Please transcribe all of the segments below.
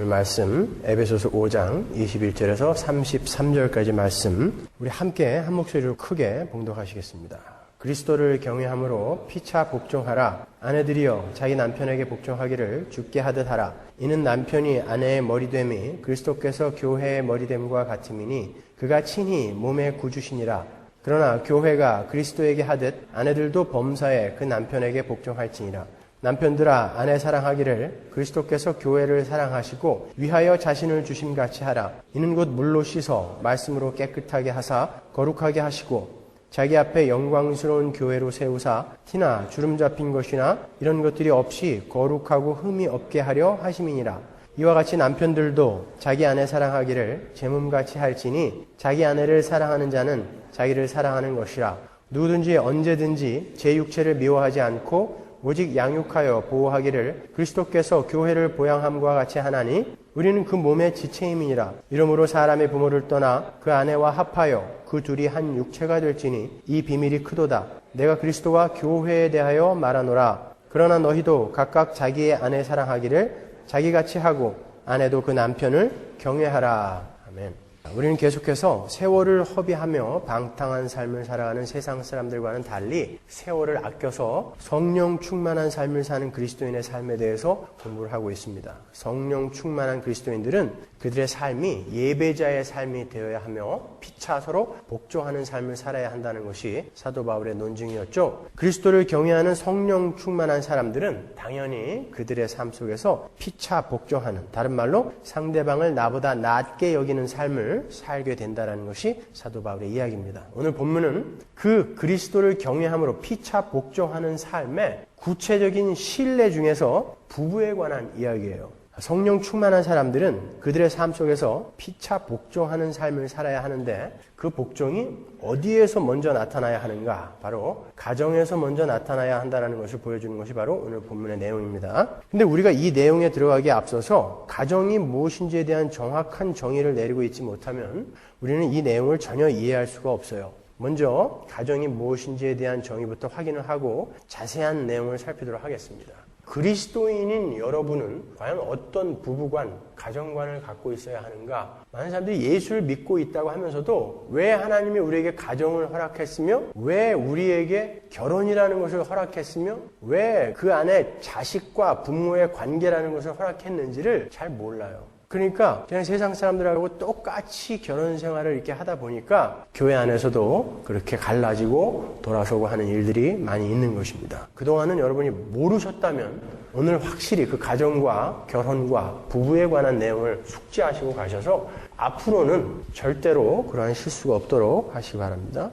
오늘 말씀 에베소서 5장 21절에서 33절까지 말씀 우리 함께 한 목소리로 크게 봉독하시겠습니다. 그리스도를 경외함으로 피차 복종하라. 아내들이여 자기 남편에게 복종하기를 주께 하듯 하라. 이는 남편이 아내의 머리됨이 그리스도께서 교회의 머리됨과 같음이니 그가 친히 몸의 구주시니라. 그러나 교회가 그리스도에게 하듯 아내들도 범사에 그 남편에게 복종할지니라. 남편들아 아내 사랑하기를 그리스도께서 교회를 사랑하시고 위하여 자신을 주심같이 하라. 이는 곧 물로 씻어 말씀으로 깨끗하게 하사 거룩하게 하시고 자기 앞에 영광스러운 교회로 세우사 티나 주름 잡힌 것이나 이런 것들이 없이 거룩하고 흠이 없게 하려 하심이니라. 이와 같이 남편들도 자기 아내 사랑하기를 제 몸같이 할지니 자기 아내를 사랑하는 자는 자기를 사랑하는 것이라. 누구든지 언제든지 제 육체를 미워하지 않고 오직 양육하여 보호하기를 그리스도께서 교회를 보양함과 같이 하나니 우리는 그 몸의 지체임이니라. 이러므로 사람의 부모를 떠나 그 아내와 합하여 그 둘이 한 육체가 될지니 이 비밀이 크도다. 내가 그리스도와 교회에 대하여 말하노라. 그러나 너희도 각각 자기의 아내 사랑하기를 자기같이 하고 아내도 그 남편을 경외하라. 아멘. 우리는 계속해서 세월을 허비하며 방탕한 삶을 살아가는 세상 사람들과는 달리 세월을 아껴서 성령 충만한 삶을 사는 그리스도인의 삶에 대해서 공부를 하고 있습니다. 성령 충만한 그리스도인들은 그들의 삶이 예배자의 삶이 되어야 하며 피차 서로 복종하는 삶을 살아야 한다는 것이 사도 바울의 논증이었죠. 그리스도를 경외하는 성령 충만한 사람들은 당연히 그들의 삶 속에서 피차 복종하는, 다른 말로 상대방을 나보다 낮게 여기는 삶을 살게 된다는 것이 사도 바울의 이야기입니다. 오늘 본문은 그 그리스도를 경외함으로 피차 복종하는 삶의 구체적인 신뢰 중에서 부부에 관한 이야기예요. 성령 충만한 사람들은 그들의 삶 속에서 피차 복종하는 삶을 살아야 하는데 그 복종이 어디에서 먼저 나타나야 하는가? 바로 가정에서 먼저 나타나야 한다는 것을 보여주는 것이 바로 오늘 본문의 내용입니다. 근데 우리가 이 내용에 들어가기에 앞서서 가정이 무엇인지에 대한 정확한 정의를 내리고 있지 못하면 우리는 이 내용을 전혀 이해할 수가 없어요. 먼저 가정이 무엇인지에 대한 정의부터 확인을 하고 자세한 내용을 살피도록 하겠습니다. 그리스도인인 여러분은 과연 어떤 부부관, 가정관을 갖고 있어야 하는가? 많은 사람들이 예수를 믿고 있다고 하면서도 왜 하나님이 우리에게 가정을 허락했으며 왜 우리에게 결혼이라는 것을 허락했으며 왜 그 안에 자식과 부모의 관계라는 것을 허락했는지를 잘 몰라요. 그러니까 그냥 세상 사람들하고 똑같이 결혼 생활을 이렇게 하다 보니까 교회 안에서도 그렇게 갈라지고 돌아서고 하는 일들이 많이 있는 것입니다. 그동안은 여러분이 모르셨다면 오늘 확실히 그 가정과 결혼과 부부에 관한 내용을 숙지하시고 가셔서 앞으로는 절대로 그러한 실수가 없도록 하시기 바랍니다.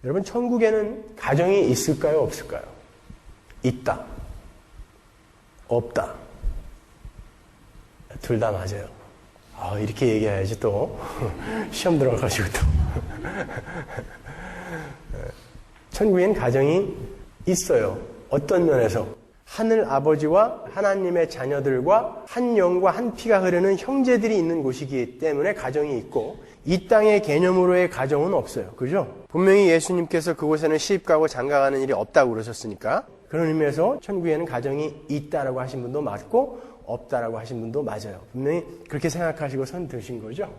여러분, 천국에는 가정이 있을까요? 없을까요? 있다. 없다. 둘 다 맞아요. 이렇게 얘기해야지 또 시험 들어가가지고 또 천국엔 가정이 있어요. 어떤 면에서? 하늘 아버지와 하나님의 자녀들과 한 영과 한 피가 흐르는 형제들이 있는 곳이기 때문에 가정이 있고 이 땅의 개념으로의 가정은 없어요. 그죠? 분명히 예수님께서 그곳에는 시집가고 장가가는 일이 없다고 그러셨으니까 그런 의미에서 천국에는 가정이 있다라고 하신 분도 맞고 없다라고 하신 분도 맞아요. 분명히 그렇게 생각하시고 선 드신 거죠.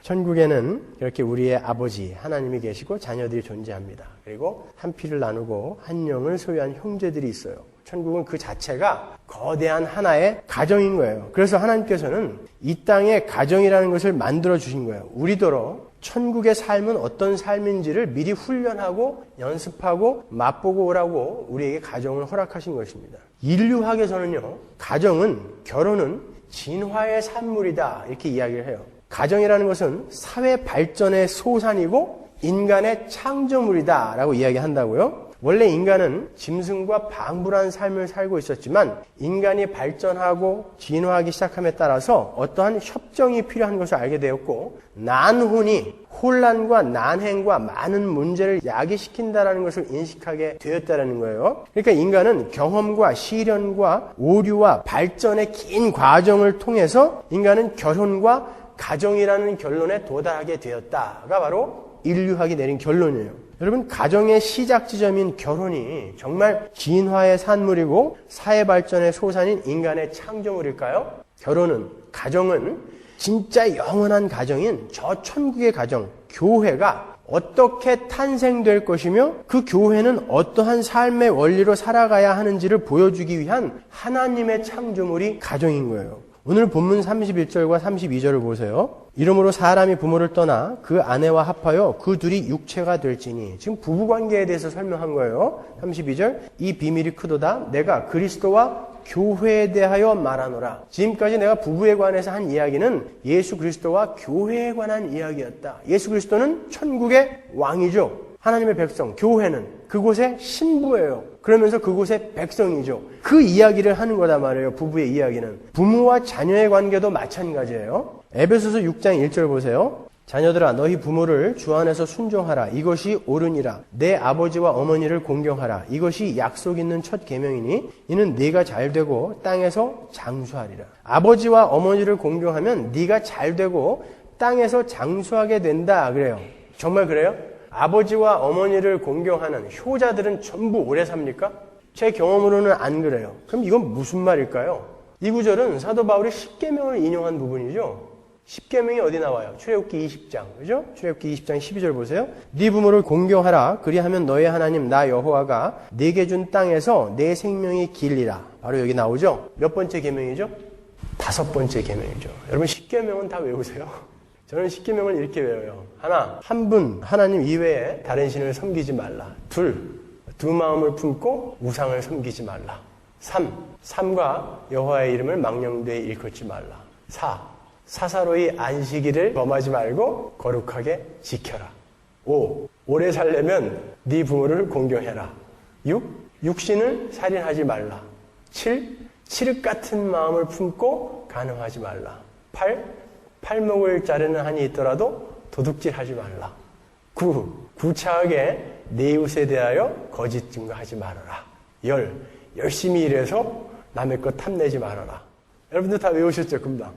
천국에는 이렇게 우리의 아버지 하나님이 계시고 자녀들이 존재합니다. 그리고 한 피를 나누고 한 영을 소유한 형제들이 있어요. 천국은 그 자체가 거대한 하나의 가정인 거예요. 그래서 하나님께서는 이 땅에 가정이라는 것을 만들어 주신 거예요. 우리더러 천국의 삶은 어떤 삶인지를 미리 훈련하고 연습하고 맛보고 오라고 우리에게 가정을 허락하신 것입니다. 인류학에서는요, 가정은, 결혼은 진화의 산물이다 이렇게 이야기를 해요. 가정이라는 것은 사회 발전의 소산이고 인간의 창조물이다 라고 이야기한다고요. 원래 인간은 짐승과 방불한 삶을 살고 있었지만 인간이 발전하고 진화하기 시작함에 따라서 어떠한 협정이 필요한 것을 알게 되었고 난혼이 혼란과 난행과 많은 문제를 야기시킨다는 것을 인식하게 되었다는 거예요. 그러니까 인간은 경험과 시련과 오류와 발전의 긴 과정을 통해서 인간은 결혼과 가정이라는 결론에 도달하게 되었다가 바로 인류학이 내린 결론이에요. 여러분, 가정의 시작 지점인 결혼이 정말 진화의 산물이고 사회 발전의 소산인 인간의 창조물일까요? 결혼은, 가정은 진짜 영원한 가정인 저 천국의 가정, 교회가 어떻게 탄생될 것이며 그 교회는 어떠한 삶의 원리로 살아가야 하는지를 보여주기 위한 하나님의 창조물이 가정인 거예요. 오늘 본문 31절과 32절을 보세요. 이러므로 사람이 부모를 떠나 그 아내와 합하여 그 둘이 육체가 될지니. 지금 부부관계에 대해서 설명한 거예요. 32절. 이 비밀이 크도다. 내가 그리스도와 교회에 대하여 말하노라. 지금까지 내가 부부에 관해서 한 이야기는 예수 그리스도와 교회에 관한 이야기였다. 예수 그리스도는 천국의 왕이죠. 하나님의 백성, 교회는 그곳의 신부예요. 그러면서 그곳의 백성이죠. 그 이야기를 하는 거단 말이에요. 부부의 이야기는. 부모와 자녀의 관계도 마찬가지예요. 에베소서 6장 1절 보세요. 자녀들아 너희 부모를 주 안에서 순종하라. 이것이 옳으니라. 내 아버지와 어머니를 공경하라. 이것이 약속 있는 첫 계명이니 이는 네가 잘되고 땅에서 장수하리라. 아버지와 어머니를 공경하면 네가 잘되고 땅에서 장수하게 된다. 그래요. 정말 그래요? 아버지와 어머니를 공경하는 효자들은 전부 오래 삽니까? 제 경험으로는 안 그래요. 그럼 이건 무슨 말일까요? 이 구절은 사도 바울이 십계명을 인용한 부분이죠. 십계명이 어디 나와요? 출애굽기 20장. 그죠? 출애굽기 20장 12절 보세요. 네 부모를 공경하라. 그리하면 너의 하나님 나 여호와가 네게 준 땅에서 내 생명이 길리라. 바로 여기 나오죠? 몇 번째 계명이죠? 5번째 계명이죠. 여러분 십계명은 다 외우세요. 저는 십계명을 이렇게 외워요. 하나, 한 분 하나님 이외에 다른 신을 섬기지 말라. 둘, 두 마음을 품고 우상을 섬기지 말라. 3, 삼과 여호와의 이름을 망령되이 일컫지 말라. 4, 사사로이 안식일을 범하지 말고 거룩하게 지켜라. 5, 오래 살려면 네 부모를 공경해라. 6, 육신을 살인하지 말라. 7, 칠흑 같은 마음을 품고 간음하지 말라. 8, 팔목을 자르는 한이 있더라도 도둑질하지 말라. 9, 구차하게 내 이웃에 대하여 거짓 증거하지 말아라. 10, 열심히 일해서 남의 것 탐내지 말아라. 여러분들 다 외우셨죠? 금방.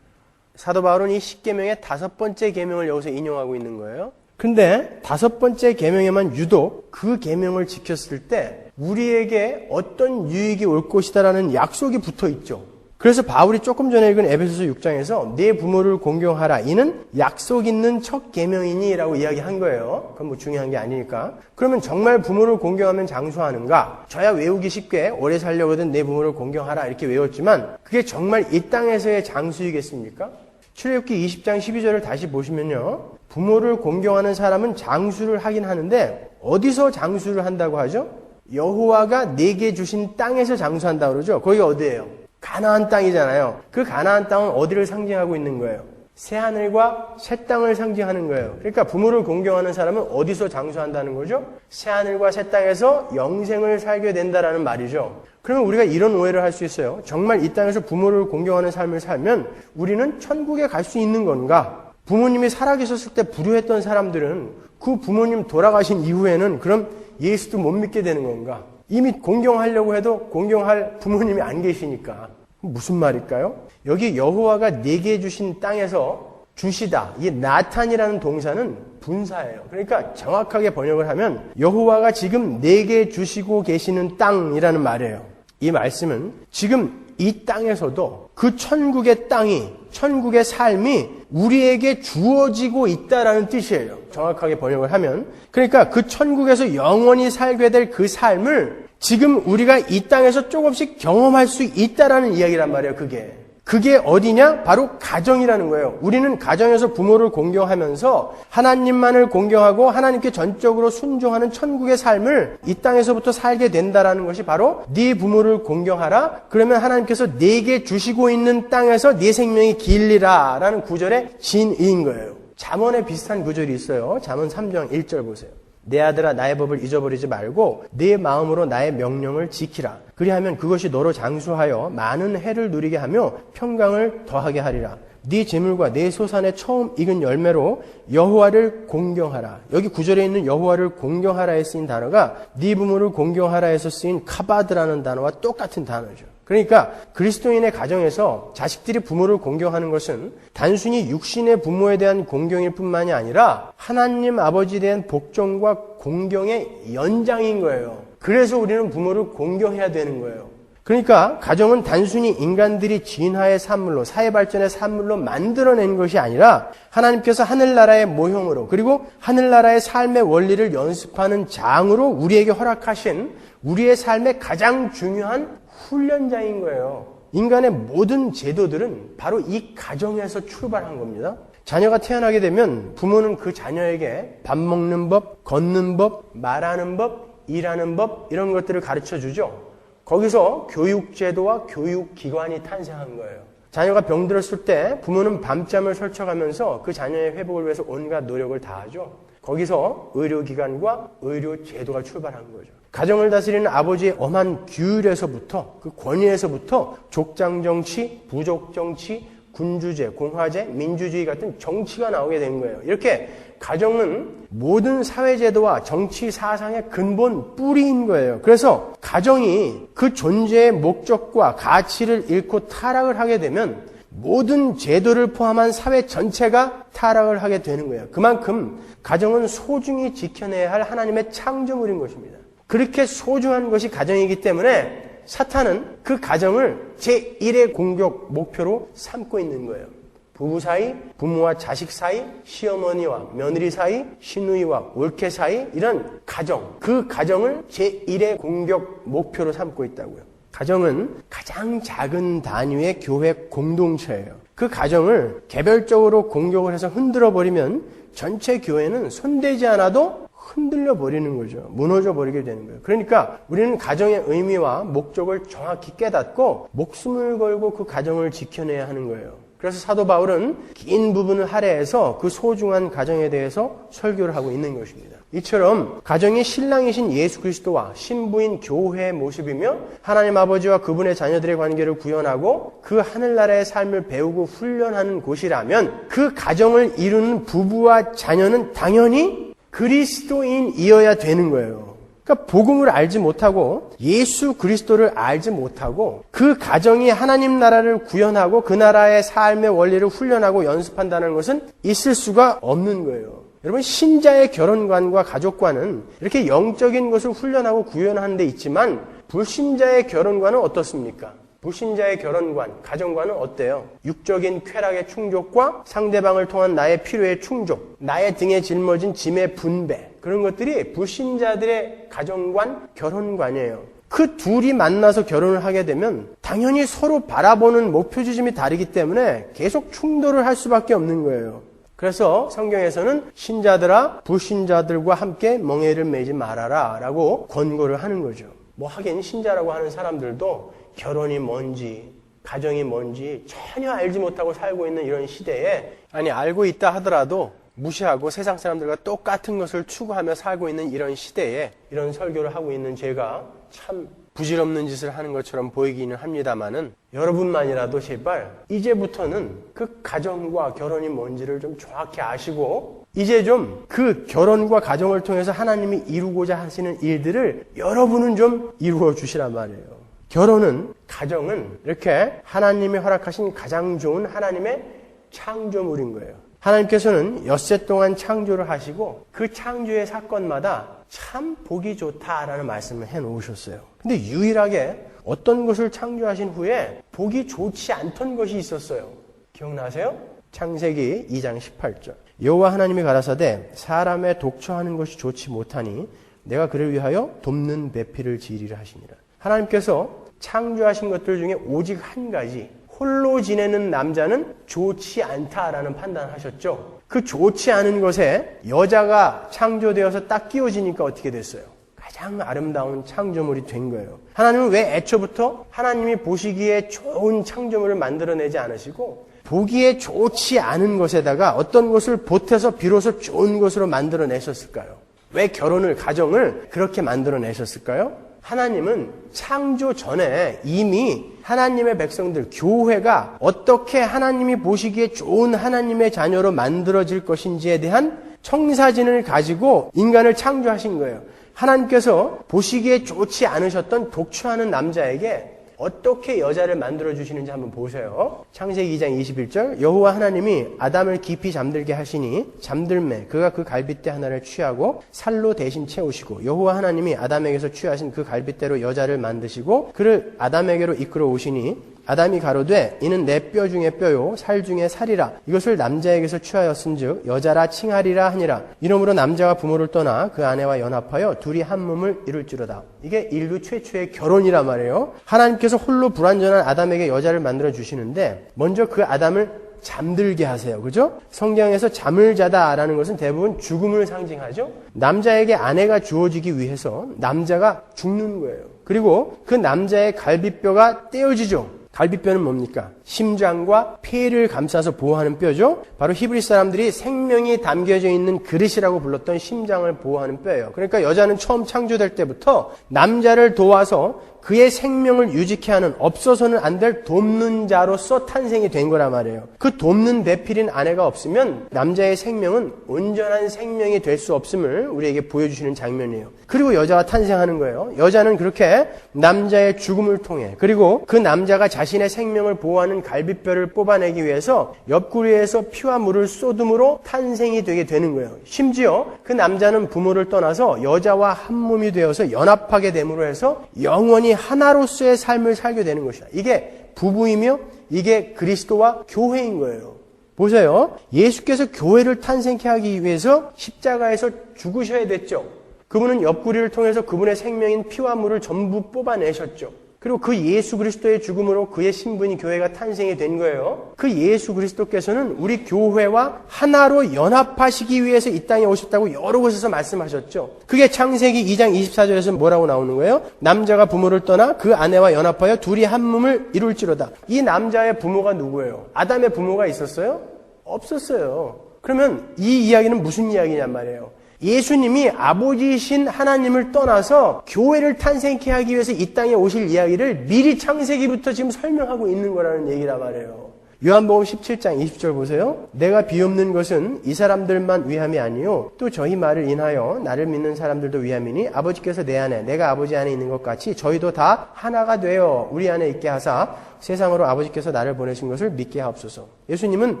사도 바울은 이 십계명의 5번째 계명을 여기서 인용하고 있는 거예요. 근데 5번째 계명에만 유독 그 계명을 지켰을 때 우리에게 어떤 유익이 올 것이다라는 약속이 붙어 있죠. 그래서 바울이 조금 전에 읽은 에베소서 6장에서 네 부모를 공경하라. 이는 약속 있는 첫 계명이니 라고 이야기한 거예요. 그건 뭐 중요한 게 아니니까. 그러면 정말 부모를 공경하면 장수하는가? 저야 외우기 쉽게 오래 살려거든 내 부모를 공경하라 이렇게 외웠지만 그게 정말 이 땅에서의 장수이겠습니까? 출애굽기 20장 12절을 다시 보시면요. 부모를 공경하는 사람은 장수를 하긴 하는데 어디서 장수를 한다고 하죠? 여호와가 내게 주신 땅에서 장수한다고 그러죠. 거기가 어디예요? 가나안 땅이잖아요. 그 가나안 땅은 어디를 상징하고 있는 거예요? 새하늘과 새 땅을 상징하는 거예요. 그러니까 부모를 공경하는 사람은 어디서 장수한다는 거죠? 새하늘과 새 땅에서 영생을 살게 된다라는 말이죠. 그러면 우리가 이런 오해를 할 수 있어요. 정말 이 땅에서 부모를 공경하는 삶을 살면 우리는 천국에 갈 수 있는 건가? 부모님이 살아계셨을 때 불효했던 사람들은 그 부모님 돌아가신 이후에는 그럼 예수도 못 믿게 되는 건가? 이미 공경하려고 해도 공경할 부모님이 안 계시니까. 무슨 말일까요? 여기 여호와가 내게 주신 땅에서 주시다. 이 나탄이라는 동사는 분사예요. 그러니까 정확하게 번역을 하면 여호와가 지금 내게 주시고 계시는 땅이라는 말이에요. 이 말씀은 지금 이 땅에서도 그 천국의 땅이, 천국의 삶이 우리에게 주어지고 있다라는 뜻이에요. 정확하게 번역을 하면. 그러니까 그 천국에서 영원히 살게 될 그 삶을 지금 우리가 이 땅에서 조금씩 경험할 수 있다라는 이야기란 말이에요, 그게. 그게 어디냐? 바로 가정이라는 거예요. 우리는 가정에서 부모를 공경하면서 하나님만을 공경하고 하나님께 전적으로 순종하는 천국의 삶을 이 땅에서부터 살게 된다라는 것이 바로 네 부모를 공경하라. 그러면 하나님께서 내게 주시고 있는 땅에서 네 생명이 길리라 라는 구절의 진의인 거예요. 잠언에 비슷한 구절이 있어요. 잠언 3장 1절 보세요. 내 아들아 나의 법을 잊어버리지 말고 내 마음으로 나의 명령을 지키라. 그리하면 그것이 너로 장수하여 많은 해를 누리게 하며 평강을 더하게 하리라. 네 재물과 네 소산의 처음 익은 열매로 여호와를 공경하라. 여기 구절에 있는 여호와를 공경하라에 쓰인 단어가 네 부모를 공경하라에서 쓰인 카바드라는 단어와 똑같은 단어죠. 그러니까 그리스도인의 가정에서 자식들이 부모를 공경하는 것은 단순히 육신의 부모에 대한 공경일 뿐만이 아니라 하나님 아버지에 대한 복종과 공경의 연장인 거예요. 그래서 우리는 부모를 공경해야 되는 거예요. 그러니까 가정은 단순히 인간들이 진화의 산물로, 사회발전의 산물로 만들어낸 것이 아니라 하나님께서 하늘나라의 모형으로, 그리고 하늘나라의 삶의 원리를 연습하는 장으로 우리에게 허락하신 우리의 삶의 가장 중요한 훈련장인 거예요. 인간의 모든 제도들은 바로 이 가정에서 출발한 겁니다. 자녀가 태어나게 되면 부모는 그 자녀에게 밥 먹는 법, 걷는 법, 말하는 법, 일하는 법, 이런 것들을 가르쳐 주죠. 거기서 교육제도와 교육기관이 탄생한 거예요. 자녀가 병들었을 때 부모는 밤잠을 설쳐가면서 그 자녀의 회복을 위해서 온갖 노력을 다하죠. 거기서 의료기관과 의료제도가 출발한 거죠. 가정을 다스리는 아버지의 엄한 규율에서부터, 그 권위에서부터 족장정치, 부족정치, 군주제, 공화제, 민주주의 같은 정치가 나오게 된 거예요. 이렇게 가정은 모든 사회제도와 정치 사상의 근본 뿌리인 거예요. 그래서 가정이 그 존재의 목적과 가치를 잃고 타락을 하게 되면 모든 제도를 포함한 사회 전체가 타락을 하게 되는 거예요. 그만큼 가정은 소중히 지켜내야 할 하나님의 창조물인 것입니다. 그렇게 소중한 것이 가정이기 때문에 사탄은 그 가정을 제1의 공격 목표로 삼고 있는 거예요. 부부 사이, 부모와 자식 사이, 시어머니와 며느리 사이, 시누이와 올케 사이, 이런 가정, 그 가정을 제1의 공격 목표로 삼고 있다고요. 가정은 가장 작은 단위의 교회 공동체예요. 그 가정을 개별적으로 공격을 해서 흔들어 버리면 전체 교회는 손대지 않아도 흔들려 버리는 거죠. 무너져 버리게 되는 거예요. 그러니까 우리는 가정의 의미와 목적을 정확히 깨닫고 목숨을 걸고 그 가정을 지켜내야 하는 거예요. 그래서 사도 바울은 긴 부분을 할애해서 그 소중한 가정에 대해서 설교를 하고 있는 것입니다. 이처럼 가정이 신랑이신 예수 그리스도와 신부인 교회의 모습이며 하나님 아버지와 그분의 자녀들의 관계를 구현하고 그 하늘나라의 삶을 배우고 훈련하는 곳이라면 그 가정을 이루는 부부와 자녀는 당연히 그리스도인이어야 되는 거예요. 그러니까 복음을 알지 못하고 예수 그리스도를 알지 못하고 그 가정이 하나님 나라를 구현하고 그 나라의 삶의 원리를 훈련하고 연습한다는 것은 있을 수가 없는 거예요. 여러분, 신자의 결혼관과 가족관은 이렇게 영적인 것을 훈련하고 구현하는 데 있지만 불신자의 결혼관은 어떻습니까? 불신자의 결혼관, 가정관은 어때요? 육적인 쾌락의 충족과 상대방을 통한 나의 필요의 충족, 나의 등에 짊어진 짐의 분배, 그런 것들이 불신자들의 가정관, 결혼관이에요. 그 둘이 만나서 결혼을 하게 되면 당연히 서로 바라보는 목표 지점이 다르기 때문에 계속 충돌을 할 수밖에 없는 거예요. 그래서 성경에서는 신자들아 불신자들과 함께 멍에를 매지 말아라 라고 권고를 하는 거죠. 뭐 하긴 신자라고 하는 사람들도 결혼이 뭔지 가정이 뭔지 전혀 알지 못하고 살고 있는 이런 시대에, 아니 알고 있다 하더라도 무시하고 세상 사람들과 똑같은 것을 추구하며 살고 있는 이런 시대에 이런 설교를 하고 있는 제가 참 부질없는 짓을 하는 것처럼 보이기는 합니다만은 여러분만이라도 제발 이제부터는 그 가정과 결혼이 뭔지를 좀 정확히 아시고 이제 좀 그 결혼과 가정을 통해서 하나님이 이루고자 하시는 일들을 여러분은 좀 이루어 주시란 말이에요. 결혼은, 가정은 이렇게 하나님이 허락하신 가장 좋은 하나님의 창조물인 거예요. 하나님께서는 엿새 동안 창조를 하시고 그 창조의 사건마다 참 보기 좋다라는 말씀을 해놓으셨어요. 근데 유일하게 어떤 것을 창조하신 후에 보기 좋지 않던 것이 있었어요. 기억나세요? 창세기 2장 18절. 여호와 하나님이 가라사대 사람의 독처하는 것이 좋지 못하니 내가 그를 위하여 돕는 배필을 지으리라 하시니라. 하나님께서 창조하신 것들 중에 오직 한 가지, 홀로 지내는 남자는 좋지 않다라는 판단을 하셨죠. 그 좋지 않은 것에 여자가 창조되어서 딱 끼워지니까 어떻게 됐어요? 가장 아름다운 창조물이 된 거예요. 하나님은 왜 애초부터 하나님이 보시기에 좋은 창조물을 만들어내지 않으시고 보기에 좋지 않은 것에다가 어떤 것을 보태서 비로소 좋은 것으로 만들어내셨을까요? 왜 결혼을, 가정을 그렇게 만들어내셨을까요? 하나님은 창조 전에 이미 하나님의 백성들, 교회가 어떻게 하나님이 보시기에 좋은 하나님의 자녀로 만들어질 것인지에 대한 청사진을 가지고 인간을 창조하신 거예요. 하나님께서 보시기에 좋지 않으셨던 독처하는 남자에게 어떻게 여자를 만들어 주시는지 한번 보세요. 창세기 2장 21절 여호와 하나님이 아담을 깊이 잠들게 하시니 잠들매 그가 그 갈빗대 하나를 취하고 살로 대신 채우시고 여호와 하나님이 아담에게서 취하신 그 갈빗대로 여자를 만드시고 그를 아담에게로 이끌어 오시니 아담이 가로되 이는 내 뼈 중에 뼈요 살 중에 살이라 이것을 남자에게서 취하였은즉 여자라 칭하리라 하니라. 이러므로 남자가 부모를 떠나 그 아내와 연합하여 둘이 한 몸을 이룰지로다. 이게 인류 최초의 결혼이란 말이에요. 하나님께서 홀로 불완전한 아담에게 여자를 만들어 주시는데 먼저 그 아담을 잠들게 하세요. 그죠? 성경에서 잠을 자다라는 것은 대부분 죽음을 상징하죠. 남자에게 아내가 주어지기 위해서 남자가 죽는 거예요. 그리고 그 남자의 갈비뼈가 떼어지죠. 갈비뼈는 뭡니까? 심장과 폐를 감싸서 보호하는 뼈죠. 바로 히브리 사람들이 생명이 담겨져 있는 그릇이라고 불렀던 심장을 보호하는 뼈예요. 그러니까 여자는 처음 창조될 때부터 남자를 도와서 그의 생명을 유지케 하는 없어서는 안 될 돕는 자로서 탄생이 된 거란 말이에요. 그 돕는 배필인 아내가 없으면 남자의 생명은 온전한 생명이 될 수 없음을 우리에게 보여주시는 장면이에요. 그리고 여자가 탄생하는 거예요. 여자는 그렇게 남자의 죽음을 통해 그리고 그 남자가 자신의 생명을 보호하는 갈비뼈를 뽑아내기 위해서 옆구리에서 피와 물을 쏟음으로 탄생이 되게 되는 거예요. 심지어 그 남자는 부모를 떠나서 여자와 한 몸이 되어서 연합하게 됨으로 해서 영원히 하나로서의 삶을 살게 되는 것이다. 이게 부부이며 이게 그리스도와 교회인 거예요. 보세요. 예수께서 교회를 탄생케 하기 위해서 십자가에서 죽으셔야 됐죠. 그분은 옆구리를 통해서 그분의 생명인 피와 물을 전부 뽑아내셨죠. 그리고 그 예수 그리스도의 죽음으로 그의 신분이 교회가 탄생이 된 거예요. 그 예수 그리스도께서는 우리 교회와 하나로 연합하시기 위해서 이 땅에 오셨다고 여러 곳에서 말씀하셨죠. 그게 창세기 2장 24절에서 뭐라고 나오는 거예요? 남자가 부모를 떠나 그 아내와 연합하여 둘이 한 몸을 이룰지로다. 이 남자의 부모가 누구예요? 아담의 부모가 있었어요? 없었어요. 그러면 이 이야기는 무슨 이야기냔 말이에요. 예수님이 아버지이신 하나님을 떠나서 교회를 탄생케 하기 위해서 이 땅에 오실 이야기를 미리 창세기부터 지금 설명하고 있는 거라는 얘기란 말이에요. 요한복음 17장 20절 보세요. 내가 비옵는 것은 이 사람들만 위함이 아니요 또 저희 말을 인하여 나를 믿는 사람들도 위함이니 아버지께서 내 안에 내가 아버지 안에 있는 것 같이 저희도 다 하나가 되어 우리 안에 있게 하사 세상으로 아버지께서 나를 보내신 것을 믿게 하옵소서. 예수님은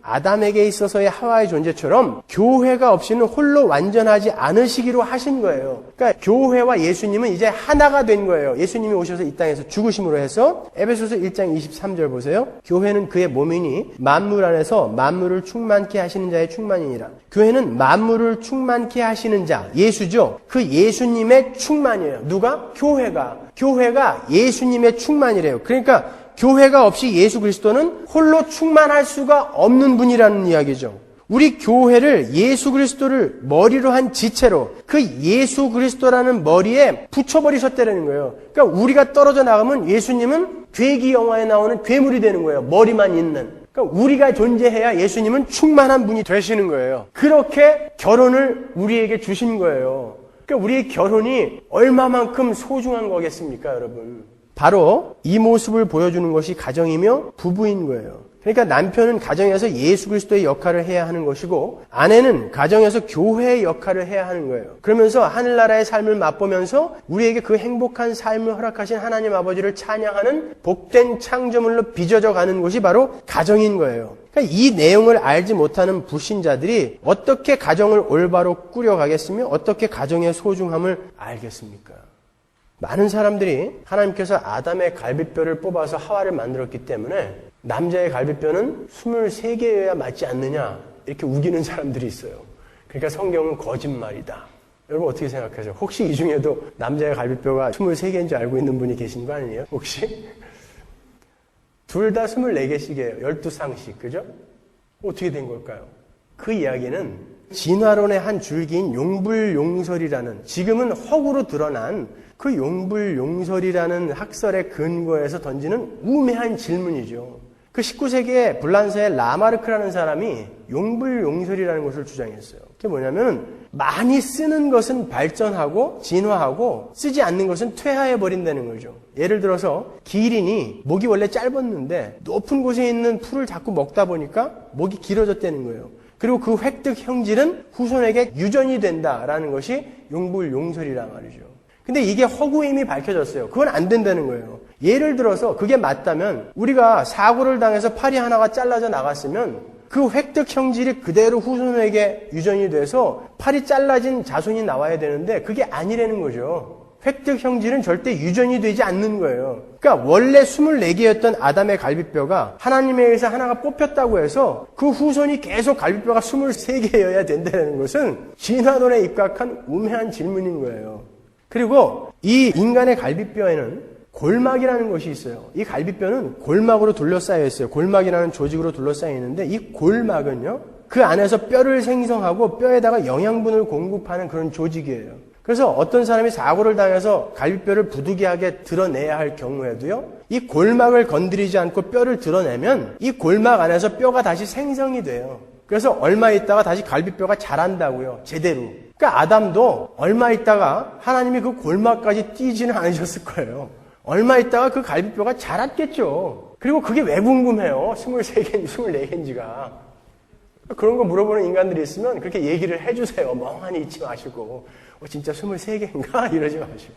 아담에게 있어서의 하와의 존재처럼 교회가 없이는 홀로 완전하지 않으시기로 하신 거예요. 그러니까 교회와 예수님은 이제 하나가 된 거예요. 예수님이 오셔서 이 땅에서 죽으심으로 해서 에베소서 1장 23절 보세요. 교회는 그의 몸이니 만물 안에서 만물을 충만케 하시는 자의 충만이니라. 교회는 만물을 충만케 하시는 자, 예수죠. 그 예수님의 충만이에요. 누가? 교회가 예수님의 충만이래요. 그러니까 교회가 없이 예수 그리스도는 홀로 충만할 수가 없는 분이라는 이야기죠. 우리 교회를 예수 그리스도를 머리로 한 지체로 그 예수 그리스도라는 머리에 붙여버리셨다는 거예요. 그러니까 우리가 떨어져 나가면 예수님은 괴기 영화에 나오는 괴물이 되는 거예요. 머리만 있는. 그러니까 우리가 존재해야 예수님은 충만한 분이 되시는 거예요. 그렇게 결혼을 우리에게 주신 거예요. 그러니까 우리의 결혼이 얼마만큼 소중한 거겠습니까, 여러분? 바로 이 모습을 보여주는 것이 가정이며 부부인 거예요. 그러니까 남편은 가정에서 예수 그리스도의 역할을 해야 하는 것이고 아내는 가정에서 교회의 역할을 해야 하는 거예요. 그러면서 하늘나라의 삶을 맛보면서 우리에게 그 행복한 삶을 허락하신 하나님 아버지를 찬양하는 복된 창조물로 빚어져 가는 것이 바로 가정인 거예요. 그러니까 이 내용을 알지 못하는 불신자들이 어떻게 가정을 올바로 꾸려가겠으며 어떻게 가정의 소중함을 알겠습니까? 많은 사람들이 하나님께서 아담의 갈비뼈를 뽑아서 하와를 만들었기 때문에 남자의 갈비뼈는 23개여야 맞지 않느냐 이렇게 우기는 사람들이 있어요. 그러니까 성경은 거짓말이다. 여러분 어떻게 생각하세요? 혹시 이 중에도 남자의 갈비뼈가 23개인 줄 알고 있는 분이 계신 거 아니에요? 혹시? 둘 다 24개씩이에요. 12쌍씩. 그죠? 어떻게 된 걸까요? 그 이야기는 진화론의 한 줄기인 용불용설이라는 지금은 허구로 드러난 그 용불용설이라는 학설의 근거에서 던지는 우매한 질문이죠. 그 19세기에 불란서의 라마르크라는 사람이 용불용설이라는 것을 주장했어요. 그게 뭐냐면 많이 쓰는 것은 발전하고 진화하고 쓰지 않는 것은 퇴화해버린다는 거죠. 예를 들어서 기린이 목이 원래 짧았는데 높은 곳에 있는 풀을 자꾸 먹다 보니까 목이 길어졌다는 거예요. 그리고 그 획득 형질은 후손에게 유전이 된다라는 것이 용불용설이란 말이죠. 근데 이게 허구임이 밝혀졌어요. 그건 안 된다는 거예요. 예를 들어서 그게 맞다면 우리가 사고를 당해서 팔이 하나가 잘라져 나갔으면 그 획득 형질이 그대로 후손에게 유전이 돼서 팔이 잘라진 자손이 나와야 되는데 그게 아니라는 거죠. 획득 형질은 절대 유전이 되지 않는 거예요. 그러니까 원래 24개였던 아담의 갈비뼈가 하나님에 의해서 하나가 뽑혔다고 해서 그 후손이 계속 갈비뼈가 23개여야 된다는 것은 진화론에 입각한 우매한 질문인 거예요. 그리고 이 인간의 갈비뼈에는 골막이라는 것이 있어요. 이 갈비뼈는 골막으로 둘러싸여 있어요. 골막이라는 조직으로 둘러싸여 있는데 이 골막은요, 그 안에서 뼈를 생성하고 뼈에다가 영양분을 공급하는 그런 조직이에요. 그래서 어떤 사람이 사고를 당해서 갈비뼈를 부득이하게 드러내야 할 경우에도요, 이 골막을 건드리지 않고 뼈를 드러내면 이 골막 안에서 뼈가 다시 생성이 돼요. 그래서 얼마 있다가 다시 갈비뼈가 자란다고요. 제대로. 그러니까 아담도 얼마 있다가 하나님이 그 골막까지 띄지는 않으셨을 거예요. 얼마 있다가 그 갈비뼈가 자랐겠죠. 그리고 그게 왜 궁금해요? 23개인지 24개인지가. 그런 거 물어보는 인간들이 있으면 그렇게 얘기를 해주세요. 멍하니 있지 마시고. 진짜 23개인가? 이러지 마시고.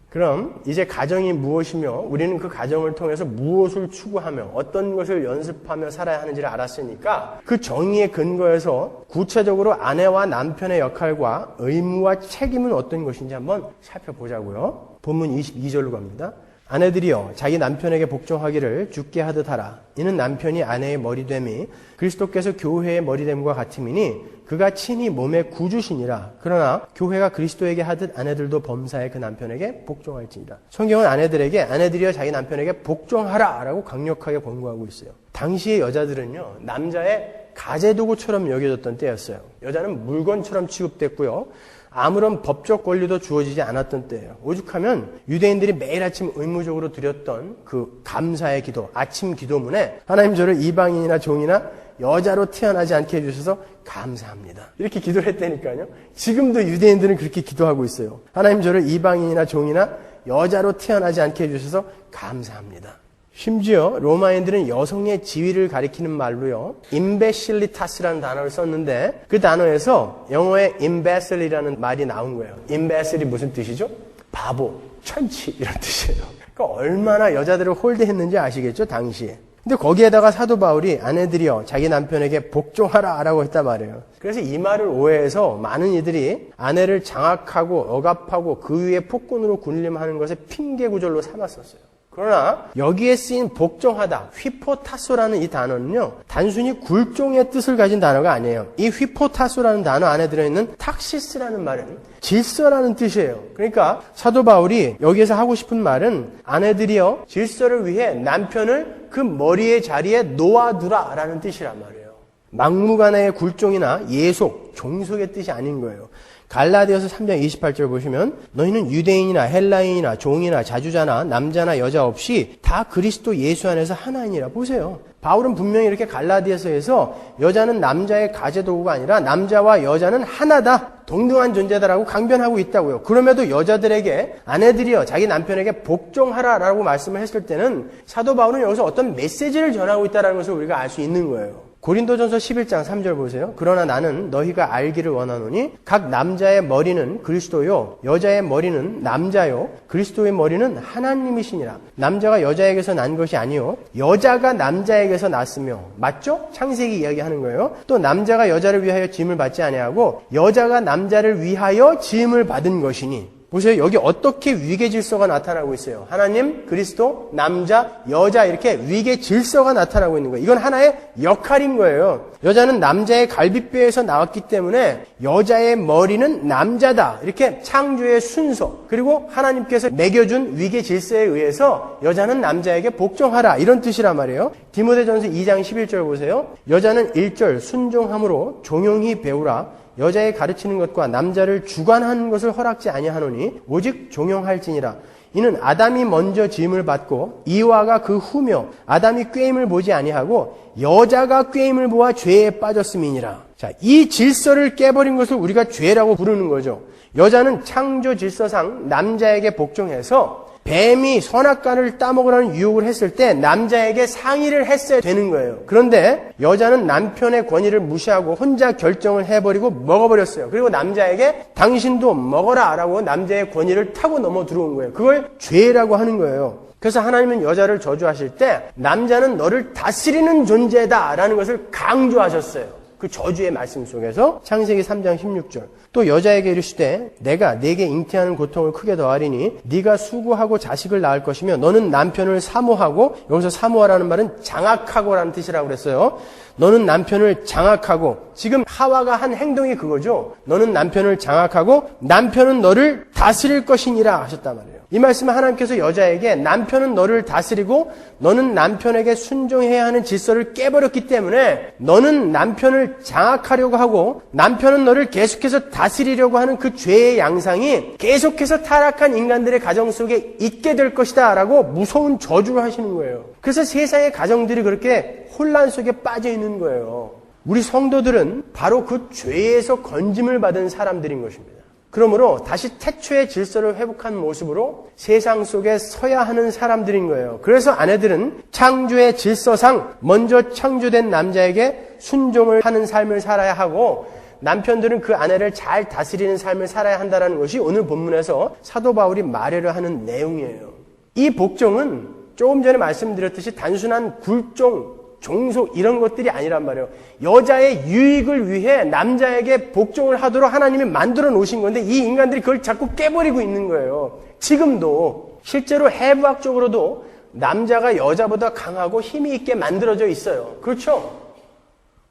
그럼 이제 가정이 무엇이며 우리는 그 가정을 통해서 무엇을 추구하며 어떤 것을 연습하며 살아야 하는지를 알았으니까 그 정의의 근거에서 구체적으로 아내와 남편의 역할과 의무와 책임은 어떤 것인지 한번 살펴보자고요. 본문 22절로 갑니다. 아내들이여 자기 남편에게 복종하기를 주께 하듯 하라. 이는 남편이 아내의 머리됨이 그리스도께서 교회의 머리됨과 같음이니 그가 친히 몸의 구주시니라. 그러나 교회가 그리스도에게 하듯 아내들도 범사에 그 남편에게 복종할지니라. 성경은 아내들에게 아내들이여 자기 남편에게 복종하라 라고 강력하게 권고하고 있어요. 당시의 여자들은요, 남자의 가재도구처럼 여겨졌던 때였어요. 여자는 물건처럼 취급됐고요, 아무런 법적 권리도 주어지지 않았던 때예요. 오죽하면 유대인들이 매일 아침 의무적으로 드렸던 그 감사의 기도, 아침 기도문에 하나님 저를 이방인이나 종이나 여자로 태어나지 않게 해주셔서 감사합니다. 이렇게 기도를 했다니까요. 지금도 유대인들은 그렇게 기도하고 있어요. 하나님 저를 이방인이나 종이나 여자로 태어나지 않게 해주셔서 감사합니다. 심지어 로마인들은 여성의 지위를 가리키는 말로요, imbecilitas라는 단어를 썼는데 그 단어에서 영어의 imbecile이라는 말이 나온 거예요. imbecile이 무슨 뜻이죠? 바보, 천치 이런 뜻이에요. 그러니까 얼마나 여자들을 홀대했는지 아시겠죠? 당시에. 근데 거기에다가 사도 바울이 아내들이여 자기 남편에게 복종하라 라고 했단 말이에요. 그래서 이 말을 오해해서 많은 이들이 아내를 장악하고 억압하고 그 위에 폭군으로 군림하는 것을 핑계구절로 삼았었어요. 그러나 여기에 쓰인 복종하다, 휘포타소라는 이 단어는요, 단순히 굴종의 뜻을 가진 단어가 아니에요. 이 휘포타소라는 단어 안에 들어있는 탁시스라는 말은 질서라는 뜻이에요. 그러니까 사도 바울이 여기에서 하고 싶은 말은 아내들이여 질서를 위해 남편을 그 머리의 자리에 놓아두라 라는 뜻이란 말이에요. 막무가내의 굴종이나 예속, 종속의 뜻이 아닌 거예요. 갈라디아서 3장 28절 보시면 너희는 유대인이나 헬라인이나 종이나 자주자나 남자나 여자 없이 다 그리스도 예수 안에서 하나이니라. 보세요. 바울은 분명히 이렇게 갈라디아서에서 여자는 남자의 가제도구가 아니라 남자와 여자는 하나다, 동등한 존재다라고 강변하고 있다고요. 그럼에도 여자들에게 아내들이여 자기 남편에게 복종하라라고 말씀을 했을 때는 사도 바울은 여기서 어떤 메시지를 전하고 있다는 것을 우리가 알 수 있는 거예요. 고린도전서 11장 3절 보세요. 그러나 나는 너희가 알기를 원하노니 각 남자의 머리는 그리스도요 여자의 머리는 남자요 그리스도의 머리는 하나님이시니라. 남자가 여자에게서 난 것이 아니요 여자가 남자에게서 났으며, 맞죠? 창세기 이야기하는 거예요. 또 남자가 여자를 위하여 지음을 받지 아니하고 여자가 남자를 위하여 지음을 받은 것이니. 보세요. 여기 어떻게 위계 질서가 나타나고 있어요. 하나님, 그리스도, 남자, 여자 이렇게 위계 질서가 나타나고 있는 거예요. 이건 하나의 역할인 거예요. 여자는 남자의 갈비뼈에서 나왔기 때문에 여자의 머리는 남자다. 이렇게 창조의 순서, 그리고 하나님께서 매겨준 위계 질서에 의해서 여자는 남자에게 복종하라. 이런 뜻이란 말이에요. 디모데전서 2장 11절 보세요. 여자는 1절 순종함으로 종용히 배우라. 여자의 가르치는 것과 남자를 주관하는 것을 허락지 아니하노니 오직 종용할지니라. 이는 아담이 먼저 지음을 받고 이와가 그 후며 아담이 꾀임을 보지 아니하고 여자가 꾀임을 보아 죄에 빠졌음이니라. 자, 이 질서를 깨버린 것을 우리가 죄라고 부르는 거죠. 여자는 창조 질서상 남자에게 복종해서 뱀이 선악과를 따먹으라는 유혹을 했을 때 남자에게 상의를 했어야 되는 거예요. 그런데 여자는 남편의 권위를 무시하고 혼자 결정을 해버리고 먹어버렸어요. 그리고 남자에게 당신도 먹어라 라고 남자의 권위를 타고 넘어 들어온 거예요. 그걸 죄라고 하는 거예요. 그래서 하나님은 여자를 저주하실 때 남자는 너를 다스리는 존재다라는 것을 강조하셨어요. 그 저주의 말씀 속에서 창세기 3장 16절 또 여자에게 이르시되 내가 네게 잉태하는 고통을 크게 더하리니 네가 수고하고 자식을 낳을 것이며 너는 남편을 사모하고, 여기서 사모하라는 말은 장악하고라는 뜻이라고 그랬어요. 너는 남편을 장악하고, 지금 하와가 한 행동이 그거죠. 너는 남편을 장악하고 남편은 너를 다스릴 것이니라 하셨단 말이에요. 이 말씀은 하나님께서 여자에게 남편은 너를 다스리고 너는 남편에게 순종해야 하는 질서를 깨버렸기 때문에 너는 남편을 장악하려고 하고 남편은 너를 계속해서 다스리려고 하는 그 죄의 양상이 계속해서 타락한 인간들의 가정 속에 있게 될 것이다 라고 무서운 저주를 하시는 거예요. 그래서 세상의 가정들이 그렇게 혼란 속에 빠져 있는 거예요. 우리 성도들은 바로 그 죄에서 건짐을 받은 사람들인 것입니다. 그러므로 다시 태초의 질서를 회복한 모습으로 세상 속에 서야 하는 사람들인 거예요. 그래서 아내들은 창조의 질서상 먼저 창조된 남자에게 순종을 하는 삶을 살아야 하고, 남편들은 그 아내를 잘 다스리는 삶을 살아야 한다는 것이 오늘 본문에서 사도 바울이 말하려 하는 내용이에요. 이 복종은 조금 전에 말씀드렸듯이 단순한 굴종, 종속 이런 것들이 아니란 말이에요. 여자의 유익을 위해 남자에게 복종을 하도록 하나님이 만들어 놓으신 건데 이 인간들이 그걸 자꾸 깨버리고 있는 거예요. 지금도 실제로 해부학적으로도 남자가 여자보다 강하고 힘이 있게 만들어져 있어요. 그렇죠?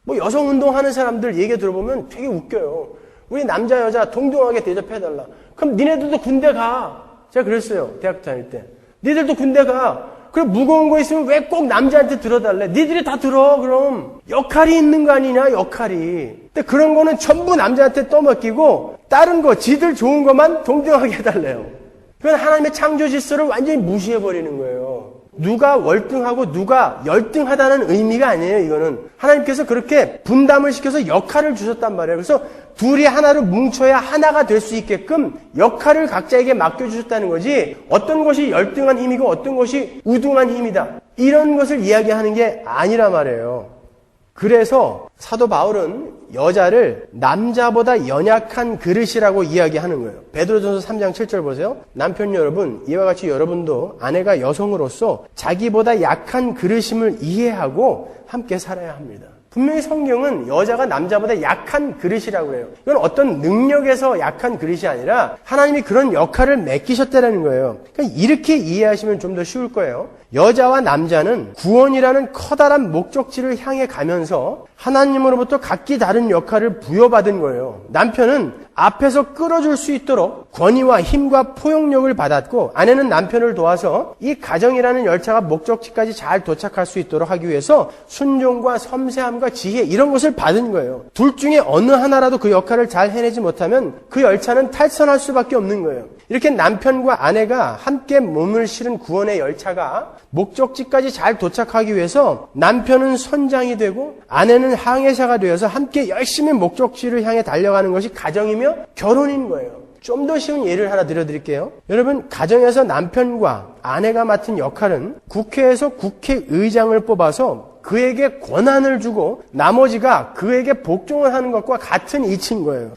뭐 여성운동하는 사람들 얘기 들어보면 되게 웃겨요. 우리 남자 여자 동등하게 대접해달라. 그럼 니네들도 군대 가. 제가 그랬어요. 대학 다닐 때. 니들도 군대 가. 그래 무거운 거 있으면 왜 꼭 남자한테 들어달래? 니들이 다 들어. 그럼 역할이 있는 거 아니냐, 역할이. 근데 그런 거는 전부 남자한테 떠맡기고 다른 거 지들 좋은 것만 동등하게 해달래요. 그건 하나님의 창조 질서를 완전히 무시해버리는 거예요. 누가 월등하고 누가 열등하다는 의미가 아니에요. 이거는 하나님께서 그렇게 분담을 시켜서 역할을 주셨단 말이에요. 그래서 둘이 하나로 뭉쳐야 하나가 될 수 있게끔 역할을 각자에게 맡겨주셨다는 거지, 어떤 것이 열등한 힘이고 어떤 것이 우등한 힘이다 이런 것을 이야기하는 게 아니란 말이에요. 그래서 사도 바울은 여자를 남자보다 연약한 그릇이라고 이야기하는 거예요. 베드로전서 3장 7절 보세요. 남편 여러분, 이와 같이 여러분도 아내가 여성으로서 자기보다 약한 그릇임을 이해하고 함께 살아야 합니다. 분명히 성경은 여자가 남자보다 약한 그릇이라고 해요. 이건 어떤 능력에서 약한 그릇이 아니라 하나님이 그런 역할을 맡기셨다는 거예요. 그러니까 이렇게 이해하시면 좀 더 쉬울 거예요. 여자와 남자는 구원이라는 커다란 목적지를 향해 가면서 하나님으로부터 각기 다른 역할을 부여받은 거예요. 남편은 앞에서 끌어줄 수 있도록 권위와 힘과 포용력을 받았고, 아내는 남편을 도와서 이 가정이라는 열차가 목적지까지 잘 도착할 수 있도록 하기 위해서 순종과 섬세함과 지혜 이런 것을 받은 거예요. 둘 중에 어느 하나라도 그 역할을 잘 해내지 못하면 그 열차는 탈선할 수밖에 없는 거예요. 이렇게 남편과 아내가 함께 몸을 실은 구원의 열차가 목적지까지 잘 도착하기 위해서 남편은 선장이 되고 아내는 항해사가 되어서 함께 열심히 목적지를 향해 달려가는 것이 가정이며 결혼인 거예요. 좀 더 쉬운 예를 하나 들어드릴게요. 여러분, 가정에서 남편과 아내가 맡은 역할은 국회에서 국회의장을 뽑아서 그에게 권한을 주고 나머지가 그에게 복종을 하는 것과 같은 이치인 거예요.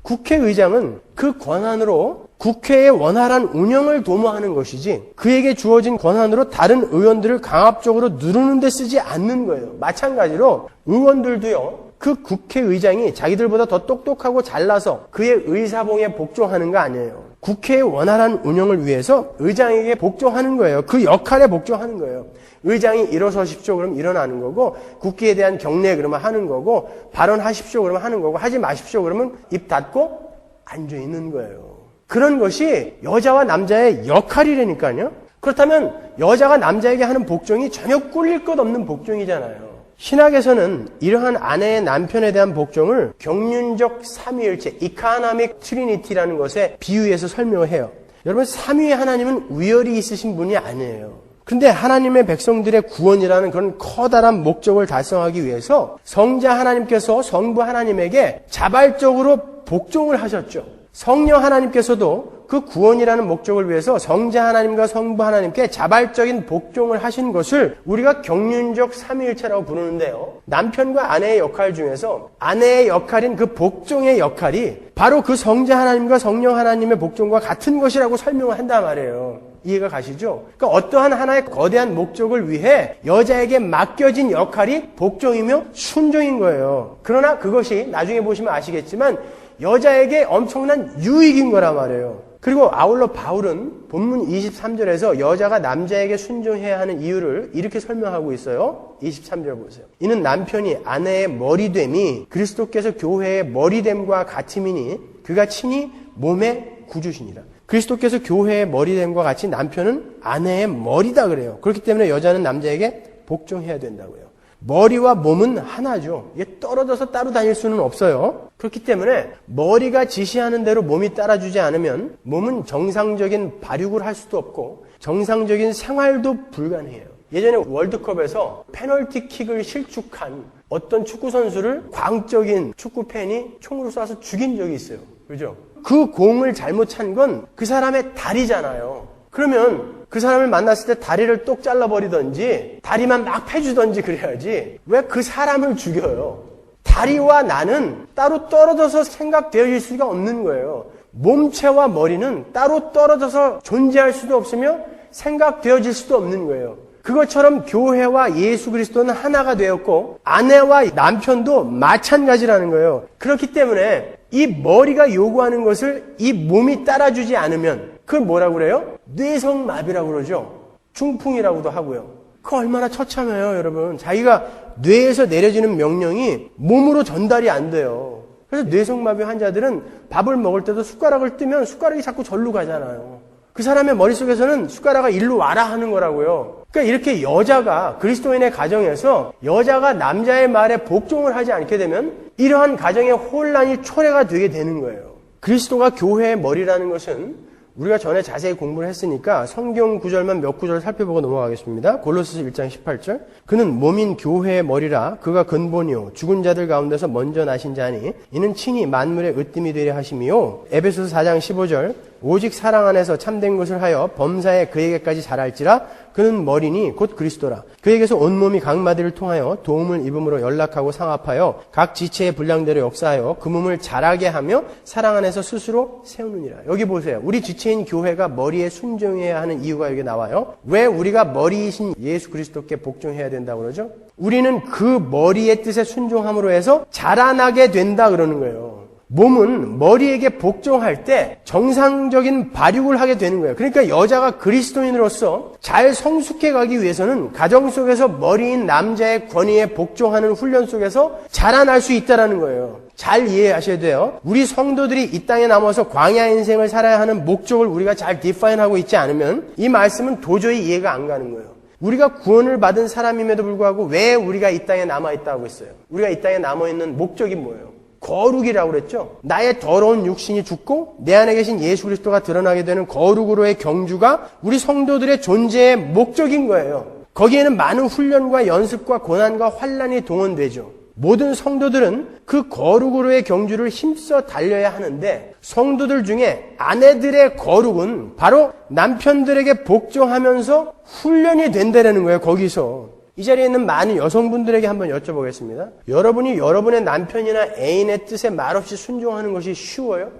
국회의장은 그 권한으로 국회의 원활한 운영을 도모하는 것이지 그에게 주어진 권한으로 다른 의원들을 강압적으로 누르는 데 쓰지 않는 거예요. 마찬가지로 의원들도요, 그 국회의장이 자기들보다 더 똑똑하고 잘나서 그의 의사봉에 복종하는 거 아니에요. 국회의 원활한 운영을 위해서 의장에게 복종하는 거예요. 그 역할에 복종하는 거예요. 의장이 일어서십시오 그러면 일어나는 거고, 국회에 대한 경례 그러면 하는 거고, 발언하십시오 그러면 하는 거고, 하지 마십시오 그러면 입 닫고 앉아 있는 거예요. 그런 것이 여자와 남자의 역할이라니까요. 그렇다면 여자가 남자에게 하는 복종이 전혀 꿀릴 것 없는 복종이잖아요. 신학에서는 이러한 아내의 남편에 대한 복종을 경륜적 삼위일체, 이카나믹 트리니티라는 것에 비유해서 설명을 해요. 여러분, 삼위의 하나님은 우열이 있으신 분이 아니에요. 그런데 하나님의 백성들의 구원이라는 그런 커다란 목적을 달성하기 위해서 성자 하나님께서 성부 하나님에게 자발적으로 복종을 하셨죠. 성령 하나님께서도 그 구원이라는 목적을 위해서 성자 하나님과 성부 하나님께 자발적인 복종을 하신 것을 우리가 경륜적 삼위일체라고 부르는데요. 남편과 아내의 역할 중에서 아내의 역할인 그 복종의 역할이 바로 그 성자 하나님과 성령 하나님의 복종과 같은 것이라고 설명을 한단 말이에요. 이해가 가시죠? 그러니까 어떠한 하나의 거대한 목적을 위해 여자에게 맡겨진 역할이 복종이며 순종인 거예요. 그러나 그것이 나중에 보시면 아시겠지만 여자에게 엄청난 유익인 거란 말이에요. 그리고 아울러 바울은 본문 23절에서 여자가 남자에게 순종해야 하는 이유를 이렇게 설명하고 있어요. 23절 보세요. 이는 남편이 아내의 머리됨이 그리스도께서 교회의 머리됨과 같음이니 그가 친히 몸의 구주시니라. 그리스도께서 교회의 머리됨과 같이 남편은 아내의 머리다 그래요. 그렇기 때문에 여자는 남자에게 복종해야 된다고요. 머리와 몸은 하나죠. 이게 떨어져서 따로 다닐 수는 없어요. 그렇기 때문에 머리가 지시하는 대로 몸이 따라주지 않으면 몸은 정상적인 발육을 할 수도 없고 정상적인 생활도 불가능해요. 예전에 월드컵에서 페널티킥을 실축한 어떤 축구선수를 광적인 축구팬이 총으로 쏴서 죽인 적이 있어요. 그죠? 그 공을 잘못 찬 건 그 사람의 다리잖아요. 그러면 그 사람을 만났을 때 다리를 똑 잘라버리든지 다리만 막 패주든지 그래야지 왜 그 사람을 죽여요? 다리와 나는 따로 떨어져서 생각되어질 수가 없는 거예요. 몸체와 머리는 따로 떨어져서 존재할 수도 없으며 생각되어질 수도 없는 거예요. 그것처럼 교회와 예수 그리스도는 하나가 되었고 아내와 남편도 마찬가지라는 거예요. 그렇기 때문에 이 머리가 요구하는 것을 이 몸이 따라주지 않으면 그걸 뭐라고 그래요? 뇌성마비라고 그러죠. 중풍이라고도 하고요. 그거 얼마나 처참해요, 여러분. 자기가 뇌에서 내려지는 명령이 몸으로 전달이 안 돼요. 그래서 뇌성마비 환자들은 밥을 먹을 때도 숟가락을 뜨면 숟가락이 자꾸 절로 가잖아요. 그 사람의 머릿속에서는 숟가락이 일로 와라 하는 거라고요. 그러니까 이렇게 여자가 그리스도인의 가정에서 여자가 남자의 말에 복종을 하지 않게 되면 이러한 가정의 혼란이 초래가 되게 되는 거예요. 그리스도가 교회의 머리라는 것은 우리가 전에 자세히 공부를 했으니까 성경 구절만 몇 구절 살펴보고 넘어가겠습니다. 골로새서 1장 18절. 그는 몸인 교회의 머리라 그가 근본이요 죽은 자들 가운데서 먼저 나신 자니 이는 친히 만물의 으뜸이 되려 하심이요. 에베소서 4장 15절. 오직 사랑 안에서 참된 것을 하여 범사에 그에게까지 자랄지라 그는 머리니 곧 그리스도라. 그에게서 온몸이 각 마디를 통하여 도움을 입음으로 연락하고 상합하여 각 지체의 분량대로 역사하여 그 몸을 자라게 하며 사랑 안에서 스스로 세우느니라. 여기 보세요. 우리 지체인 교회가 머리에 순종해야 하는 이유가 여기 나와요. 왜 우리가 머리이신 예수 그리스도께 복종해야 된다고 그러죠? 우리는 그 머리의 뜻에 순종함으로 해서 자라나게 된다 그러는 거예요. 몸은 머리에게 복종할 때 정상적인 발육을 하게 되는 거예요. 그러니까 여자가 그리스도인으로서 잘 성숙해 가기 위해서는 가정 속에서 머리인 남자의 권위에 복종하는 훈련 속에서 자라날 수 있다는 거예요. 잘 이해하셔야 돼요. 우리 성도들이 이 땅에 남아서 광야 인생을 살아야 하는 목적을 우리가 잘 디파인하고 있지 않으면 이 말씀은 도저히 이해가 안 가는 거예요. 우리가 구원을 받은 사람임에도 불구하고 왜 우리가 이 땅에 남아있다고 했어요? 우리가 이 땅에 남아있는 목적이 뭐예요? 거룩이라고 그랬죠. 나의 더러운 육신이 죽고 내 안에 계신 예수 그리스도가 드러나게 되는 거룩으로의 경주가 우리 성도들의 존재의 목적인 거예요. 거기에는 많은 훈련과 연습과 고난과 환난이 동원되죠. 모든 성도들은 그 거룩으로의 경주를 힘써 달려야 하는데 성도들 중에 아내들의 거룩은 바로 남편들에게 복종하면서 훈련이 된다는 거예요. 거기서. 이 자리에 있는 많은 여성분들에게 한번 여쭤보겠습니다. 여러분이 여러분의 남편이나 애인의 뜻에 말없이 순종하는 것이 쉬워요?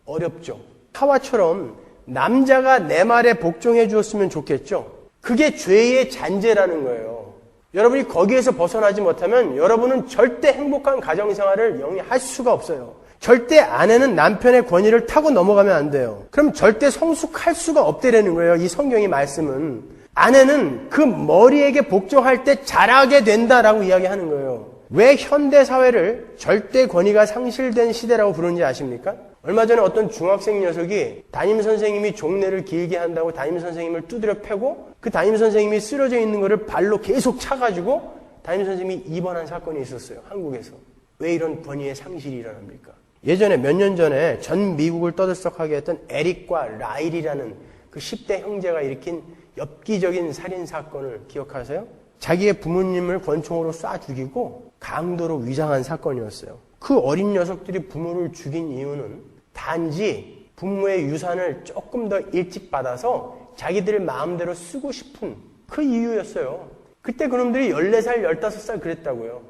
어렵죠. 하와처럼 남자가 내 말에 복종해 주었으면 좋겠죠. 그게 죄의 잔재라는 거예요. 여러분이 거기에서 벗어나지 못하면 여러분은 절대 행복한 가정생활을 영위할 수가 없어요. 절대 아내는 남편의 권위를 타고 넘어가면 안 돼요. 그럼 절대 성숙할 수가 없다라는 거예요. 이 성경의 말씀은. 아내는 그 머리에게 복종할 때 자라게 된다라고 이야기하는 거예요. 왜 현대사회를 절대 권위가 상실된 시대라고 부르는지 아십니까? 얼마 전에 어떤 중학생 녀석이 담임선생님이 종례를 길게 한다고 담임선생님을 두드려 패고 그 담임선생님이 쓰러져 있는 거를 발로 계속 차가지고 담임선생님이 입원한 사건이 있었어요. 한국에서. 왜 이런 권위의 상실이 일어납니까? 예전에 몇 년 전에 전 미국을 떠들썩하게 했던 에릭과 라일이라는 그 10대 형제가 일으킨 엽기적인 살인사건을 기억하세요? 자기의 부모님을 권총으로 쏴 죽이고 강도로 위장한 사건이었어요. 그 어린 녀석들이 부모를 죽인 이유는 단지 부모의 유산을 조금 더 일찍 받아서 자기들 마음대로 쓰고 싶은 그 이유였어요. 그때 그놈들이 14살, 15살 그랬다고요.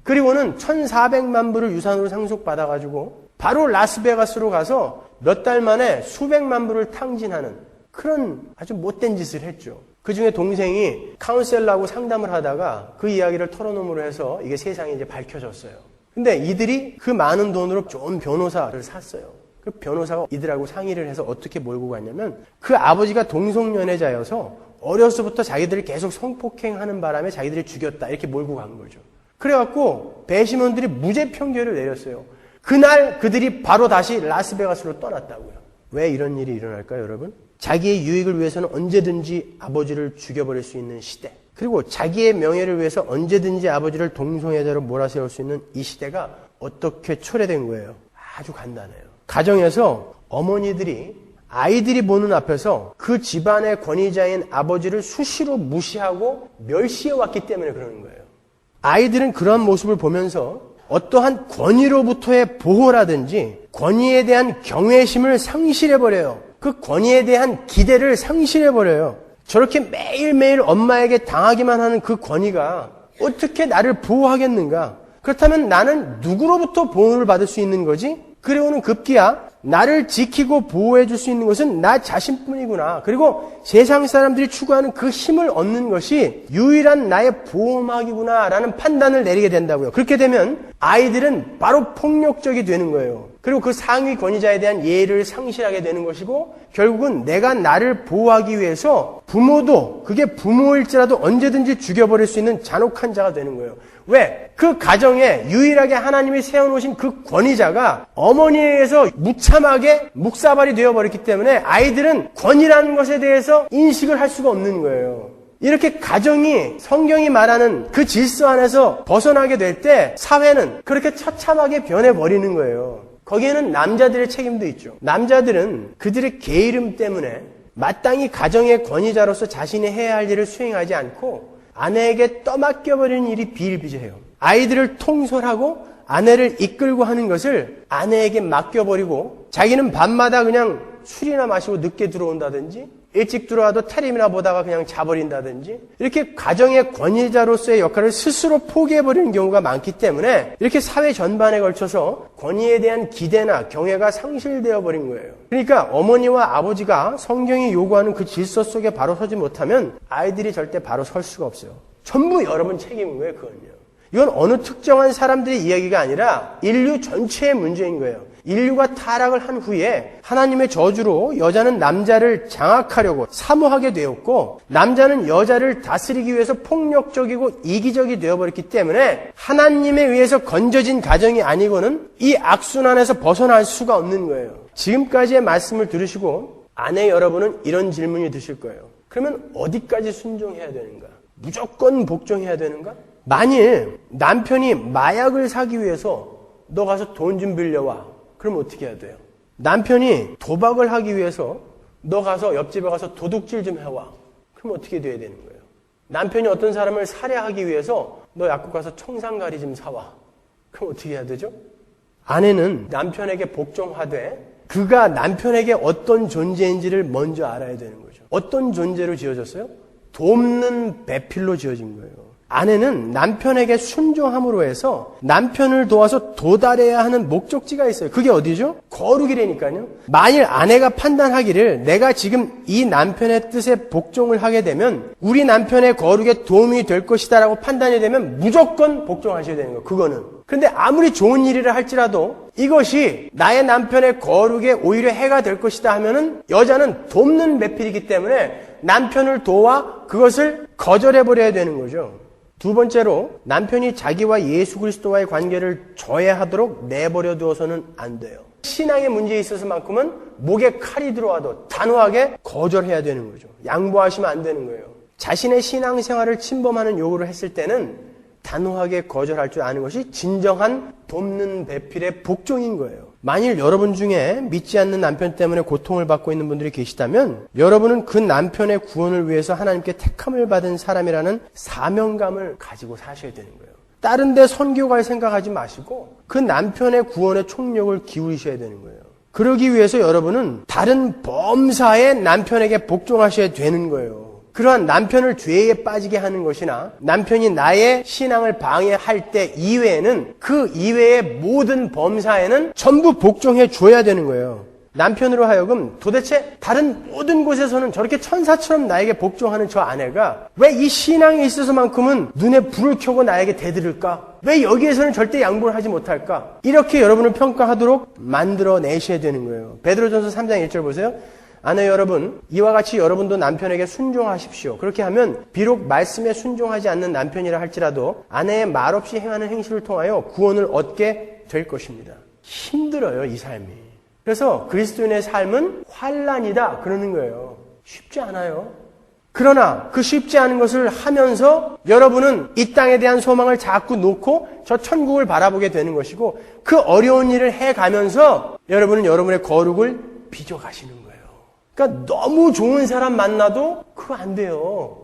그리고는 1,400만 불을 유산으로 상속받아가지고 바로 라스베가스로 가서 몇 달 만에 수백만 불을 탕진하는 그런 아주 못된 짓을 했죠. 그 중에 동생이 카운셀러하고 상담을 하다가 그 이야기를 털어놓음으로 해서 이게 세상에 이제 밝혀졌어요. 근데 이들이 그 많은 돈으로 좋은 변호사를 샀어요. 그 변호사가 이들하고 상의를 해서 어떻게 몰고 갔냐면 그 아버지가 동성연애자여서 어려서부터 자기들을 계속 성폭행하는 바람에 자기들이 죽였다 이렇게 몰고 간 거죠. 그래갖고 배심원들이 무죄 판결을 내렸어요. 그날 그들이 바로 다시 라스베가스로 떠났다고요. 왜 이런 일이 일어날까요, 여러분? 자기의 유익을 위해서는 언제든지 아버지를 죽여버릴 수 있는 시대. 그리고 자기의 명예를 위해서 언제든지 아버지를 동성애자로 몰아세울 수 있는 이 시대가 어떻게 초래된 거예요? 아주 간단해요. 가정에서 어머니들이 아이들이 보는 앞에서 그 집안의 권위자인 아버지를 수시로 무시하고 멸시해왔기 때문에 그러는 거예요. 아이들은 그러한 모습을 보면서 어떠한 권위로부터의 보호라든지 권위에 대한 경외심을 상실해버려요. 그 권위에 대한 기대를 상실해버려요. 저렇게 매일매일 엄마에게 당하기만 하는 그 권위가 어떻게 나를 보호하겠는가? 그렇다면 나는 누구로부터 보호를 받을 수 있는 거지? 그리고는 급기야 나를 지키고 보호해 줄 수 있는 것은 나 자신뿐이구나. 그리고 세상 사람들이 추구하는 그 힘을 얻는 것이 유일한 나의 보호막이구나 라는 판단을 내리게 된다고요. 그렇게 되면 아이들은 바로 폭력적이 되는 거예요. 그리고 그 상위 권위자에 대한 예의를 상실하게 되는 것이고 결국은 내가 나를 보호하기 위해서 부모도 그게 부모일지라도 언제든지 죽여버릴 수 있는 잔혹한 자가 되는 거예요. 왜? 그 가정에 유일하게 하나님이 세워놓으신 그 권위자가 어머니에 의해서 무참하게 묵사발이 되어버렸기 때문에 아이들은 권위라는 것에 대해서 인식을 할 수가 없는 거예요. 이렇게 가정이 성경이 말하는 그 질서 안에서 벗어나게 될 때 사회는 그렇게 처참하게 변해버리는 거예요. 거기에는 남자들의 책임도 있죠. 남자들은 그들의 게으름 때문에 마땅히 가정의 권위자로서 자신이 해야 할 일을 수행하지 않고 아내에게 떠맡겨버리는 일이 비일비재해요. 아이들을 통솔하고 아내를 이끌고 하는 것을 아내에게 맡겨버리고 자기는 밤마다 그냥 술이나 마시고 늦게 들어온다든지 일찍 들어와도 텔레비나 보다가 그냥 자버린다든지 이렇게 가정의 권위자로서의 역할을 스스로 포기해버리는 경우가 많기 때문에 이렇게 사회 전반에 걸쳐서 권위에 대한 기대나 경외가 상실되어 버린 거예요. 그러니까 어머니와 아버지가 성경이 요구하는 그 질서 속에 바로 서지 못하면 아이들이 절대 바로 설 수가 없어요. 전부 여러분 책임인 거예요, 그건요. 이건 어느 특정한 사람들의 이야기가 아니라 인류 전체의 문제인 거예요. 인류가 타락을 한 후에 하나님의 저주로 여자는 남자를 장악하려고 사모하게 되었고 남자는 여자를 다스리기 위해서 폭력적이고 이기적이 되어버렸기 때문에 하나님에 의해서 건져진 가정이 아니고는 이 악순환에서 벗어날 수가 없는 거예요. 지금까지의 말씀을 들으시고 아내 여러분은 이런 질문이 드실 거예요. 그러면 어디까지 순종해야 되는가? 무조건 복종해야 되는가? 만일 남편이 마약을 사기 위해서 너 가서 돈 좀 빌려와. 그럼 어떻게 해야 돼요? 남편이 도박을 하기 위해서 너 가서 옆집에 가서 도둑질 좀 해와. 그럼 어떻게 돼야 되는 거예요? 남편이 어떤 사람을 살해하기 위해서 너 약국 가서 청산가리 좀 사와. 그럼 어떻게 해야 되죠? 아내는 남편에게 복종하되 그가 남편에게 어떤 존재인지를 먼저 알아야 되는 거죠. 어떤 존재로 지어졌어요? 돕는 배필로 지어진 거예요. 아내는 남편에게 순종함으로 해서 남편을 도와서 도달해야 하는 목적지가 있어요. 그게 어디죠? 거룩이라니까요. 만일 아내가 판단하기를 내가 지금 이 남편의 뜻에 복종을 하게 되면 우리 남편의 거룩에 도움이 될 것이다 라고 판단이 되면 무조건 복종하셔야 되는 거예요. 그거는. 그런데 아무리 좋은 일이라 할지라도 이것이 나의 남편의 거룩에 오히려 해가 될 것이다 하면은 여자는 돕는 배필이기 때문에 남편을 도와 그것을 거절해버려야 되는 거죠. 두 번째로 남편이 자기와 예수 그리스도와의 관계를 저해하도록 내버려 두어서는 안 돼요. 신앙의 문제에 있어서만큼은 목에 칼이 들어와도 단호하게 거절해야 되는 거죠. 양보하시면 안 되는 거예요. 자신의 신앙생활을 침범하는 요구를 했을 때는 단호하게 거절할 줄 아는 것이 진정한 돕는 배필의 복종인 거예요. 만일 여러분 중에 믿지 않는 남편 때문에 고통을 받고 있는 분들이 계시다면 여러분은 그 남편의 구원을 위해서 하나님께 택함을 받은 사람이라는 사명감을 가지고 사셔야 되는 거예요. 다른 데 선교 갈 생각하지 마시고 그 남편의 구원에 총력을 기울이셔야 되는 거예요. 그러기 위해서 여러분은 다른 범사의 남편에게 복종하셔야 되는 거예요. 그러한 남편을 죄에 빠지게 하는 것이나 남편이 나의 신앙을 방해할 때 이외에는 그 이외의 모든 범사에는 전부 복종해 줘야 되는 거예요. 남편으로 하여금 도대체 다른 모든 곳에서는 저렇게 천사처럼 나에게 복종하는 저 아내가 왜 이 신앙에 있어서만큼은 눈에 불을 켜고 나에게 대들을까? 왜 여기에서는 절대 양보를 하지 못할까? 이렇게 여러분을 평가하도록 만들어내셔야 되는 거예요. 베드로전서 3장 1절 보세요. 아내 여러분, 이와 같이 여러분도 남편에게 순종하십시오. 그렇게 하면 비록 말씀에 순종하지 않는 남편이라 할지라도 아내의 말없이 행하는 행실을 통하여 구원을 얻게 될 것입니다. 힘들어요, 이 삶이. 그래서 그리스도인의 삶은 환난이다 그러는 거예요. 쉽지 않아요. 그러나 그 쉽지 않은 것을 하면서 여러분은 이 땅에 대한 소망을 자꾸 놓고 저 천국을 바라보게 되는 것이고 그 어려운 일을 해가면서 여러분은 여러분의 거룩을 빚어가시는 거예요. 그러니까 너무 좋은 사람 만나도 그거 안 돼요.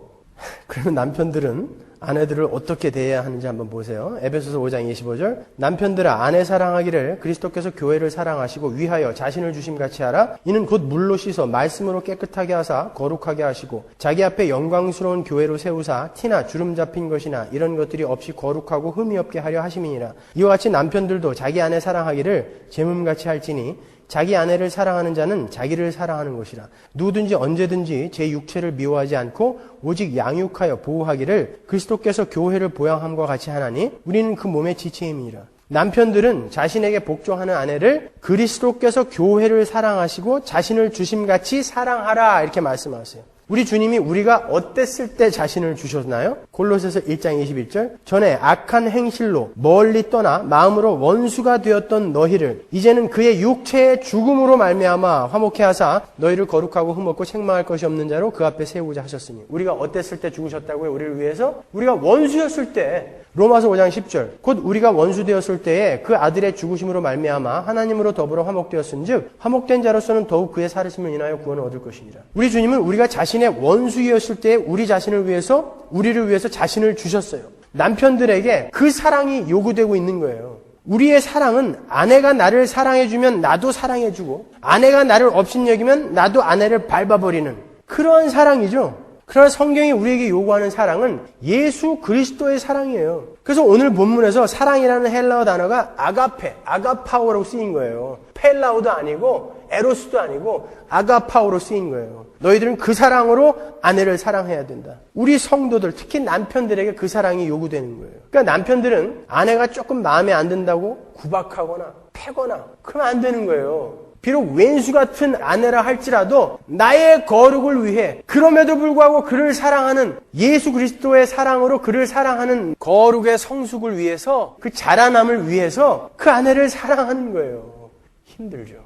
그러면 남편들은 아내들을 어떻게 대해야 하는지 한번 보세요. 에베소서 5장 25절. 남편들아 아내 사랑하기를 그리스도께서 교회를 사랑하시고 위하여 자신을 주심같이 하라. 이는 곧 물로 씻어 말씀으로 깨끗하게 하사 거룩하게 하시고 자기 앞에 영광스러운 교회로 세우사 티나 주름 잡힌 것이나 이런 것들이 없이 거룩하고 흠이 없게 하려 하심이니라. 이와 같이 남편들도 자기 아내 사랑하기를 제 몸같이 할지니 자기 아내를 사랑하는 자는 자기를 사랑하는 것이라. 누구든지 언제든지 제 육체를 미워하지 않고 오직 양육하여 보호하기를 그리스도께서 교회를 보양함과 같이 하나니 우리는 그 몸의 지체임이니라. 남편들은 자신에게 복종하는 아내를 그리스도께서 교회를 사랑하시고 자신을 주심같이 사랑하라 이렇게 말씀하세요. 우리 주님이 우리가 어땠을 때 자신을 주셨나요? 골로새서 1장 21절. 전에 악한 행실로 멀리 떠나 마음으로 원수가 되었던 너희를 이제는 그의 육체의 죽음으로 말미암아 화목케 하사 너희를 거룩하고 흠없고 책망할 것이 없는 자로 그 앞에 세우고자 하셨으니. 우리가 어땠을 때 죽으셨다고요? 우리를 위해서? 우리가 원수였을 때. 로마서 5장 10절. 곧 우리가 원수 되었을 때에 그 아들의 죽으심으로 말미암아 하나님으로 더불어 화목되었은즉 화목된 자로서는 더욱 그의 살으심을 인하여 구원을 얻을 것이니라. 우리 주님은 우리가 자신의 원수였을 때에 우리 자신을 위해서 우리를 위해서 자신을 주셨어요. 남편들에게 그 사랑이 요구되고 있는 거예요. 우리의 사랑은 아내가 나를 사랑해주면 나도 사랑해주고 아내가 나를 업신여기면 나도 아내를 밟아버리는 그러한 사랑이죠. 그러나 성경이 우리에게 요구하는 사랑은 예수 그리스도의 사랑이에요. 그래서 오늘 본문에서 사랑이라는 헬라어 단어가 아가페, 아가파오로 쓰인 거예요. 펠라우도 아니고 에로스도 아니고 아가파오로 쓰인 거예요. 너희들은 그 사랑으로 아내를 사랑해야 된다. 우리 성도들, 특히 남편들에게 그 사랑이 요구되는 거예요. 그러니까 남편들은 아내가 조금 마음에 안 든다고 구박하거나 패거나 그러면 안 되는 거예요. 비록 왼수 같은 아내라 할지라도 나의 거룩을 위해 그럼에도 불구하고 그를 사랑하는 예수 그리스도의 사랑으로 그를 사랑하는 거룩의 성숙을 위해서 그 자라남을 위해서 그 아내를 사랑하는 거예요. 힘들죠.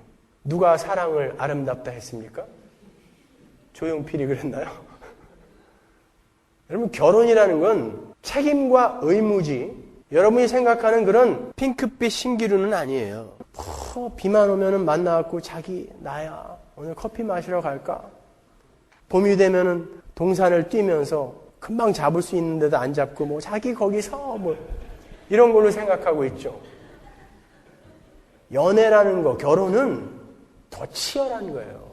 누가 사랑을 아름답다 했습니까? 조용필이 그랬나요? 여러분 결혼이라는 건 책임과 의무지 여러분이 생각하는 그런 핑크빛 신기루는 아니에요. 비만 오면은 만나갖고 자기 나야 오늘 커피 마시러 갈까? 봄이 되면은 동산을 뛰면서 금방 잡을 수 있는 데도 안 잡고 뭐 자기 거기서 뭐 이런 걸로 생각하고 있죠. 연애라는 거, 결혼은 더 치열한 거예요.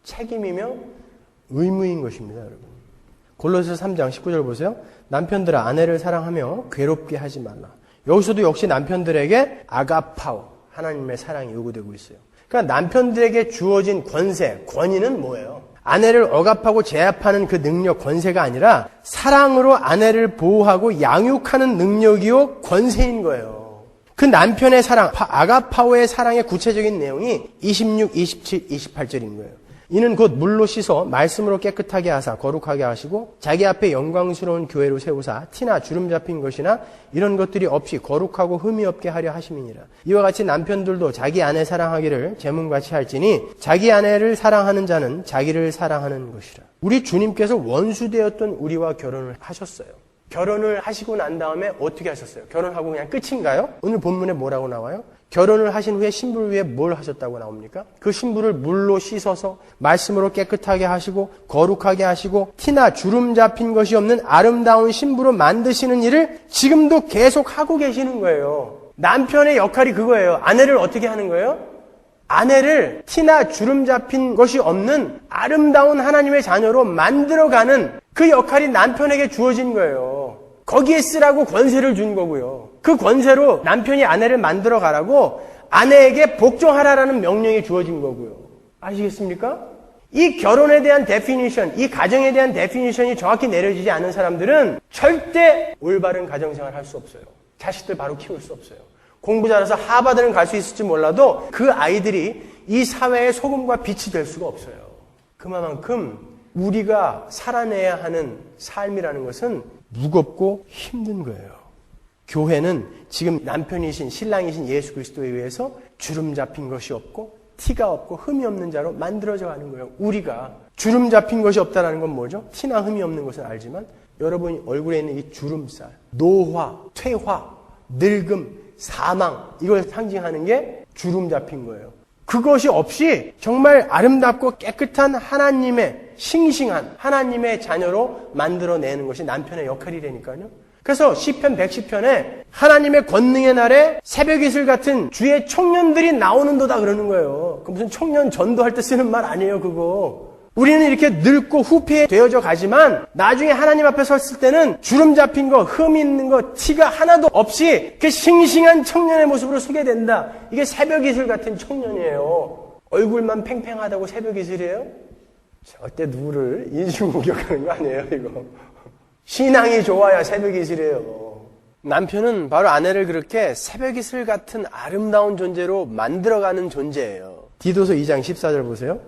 책임이며 의무인 것입니다, 여러분. 골로새서 3장 19절 보세요. 남편들아 아내를 사랑하며 괴롭게 하지 말라. 여기서도 역시 남편들에게 아가파오, 하나님의 사랑이 요구되고 있어요. 그러니까 남편들에게 주어진 권세, 권위는 뭐예요? 아내를 억압하고 제압하는 그 능력, 권세가 아니라 사랑으로 아내를 보호하고 양육하는 능력이요 권세인 거예요. 그 남편의 사랑, 아가파오의 사랑의 구체적인 내용이 26, 27, 28절인 거예요. 이는 곧 물로 씻어 말씀으로 깨끗하게 하사 거룩하게 하시고 자기 앞에 영광스러운 교회로 세우사 티나 주름 잡힌 것이나 이런 것들이 없이 거룩하고 흠이 없게 하려 하심이니라. 이와 같이 남편들도 자기 아내 사랑하기를 제 몸같이 할지니 자기 아내를 사랑하는 자는 자기를 사랑하는 것이라. 우리 주님께서 원수되었던 우리와 결혼을 하셨어요. 결혼을 하시고 난 다음에 어떻게 하셨어요? 결혼하고 그냥 끝인가요? 오늘 본문에 뭐라고 나와요? 결혼을 하신 후에 신부를 위해 뭘 하셨다고 나옵니까? 그 신부를 물로 씻어서 말씀으로 깨끗하게 하시고 거룩하게 하시고 티나 주름 잡힌 것이 없는 아름다운 신부로 만드시는 일을 지금도 계속 하고 계시는 거예요. 남편의 역할이 그거예요. 아내를 어떻게 하는 거예요? 아내를 티나 주름 잡힌 것이 없는 아름다운 하나님의 자녀로 만들어가는 그 역할이 남편에게 주어진 거예요. 거기에 쓰라고 권세를 준 거고요. 그 권세로 남편이 아내를 만들어가라고 아내에게 복종하라라는 명령이 주어진 거고요. 아시겠습니까? 이 결혼에 대한 데피니션, 이 가정에 대한 데피니션이 정확히 내려지지 않은 사람들은 절대 올바른 가정생활을 할 수 없어요. 자식들 바로 키울 수 없어요. 공부 잘해서 하버드는 갈 수 있을지 몰라도 그 아이들이 이 사회의 소금과 빛이 될 수가 없어요. 그만큼 우리가 살아내야 하는 삶이라는 것은 무겁고 힘든 거예요. 교회는 지금 남편이신 신랑이신 예수 그리스도에 의해서 주름 잡힌 것이 없고 티가 없고 흠이 없는 자로 만들어져 가는 거예요. 우리가 주름 잡힌 것이 없다는 건 뭐죠? 티나 흠이 없는 것은 알지만 여러분이 얼굴에 있는 이 주름살, 노화, 퇴화, 늙음, 사망, 이걸 상징하는 게 주름 잡힌 거예요. 그것이 없이 정말 아름답고 깨끗한 하나님의 싱싱한 하나님의 자녀로 만들어내는 것이 남편의 역할이라니까요. 그래서 시편 110편에 하나님의 권능의 날에 새벽 이슬 같은 주의 청년들이 나오는도다 그러는 거예요. 그 무슨 청년 전도할 때 쓰는 말 아니에요, 그거. 우리는 이렇게 늙고 후패되어져 가지만 나중에 하나님 앞에 섰을 때는 주름 잡힌 거, 흠 있는 거, 티가 하나도 없이 그 싱싱한 청년의 모습으로 서게 된다. 이게 새벽 이슬 같은 청년이에요. 얼굴만 팽팽하다고 새벽 이슬이에요? 절대 누구를 인신공격하는 거 아니에요, 이거. 신앙이 좋아야 새벽 이슬이에요. 남편은 바로 아내를 그렇게 새벽 이슬 같은 아름다운 존재로 만들어가는 존재예요. 디도서 2장 14절 보세요.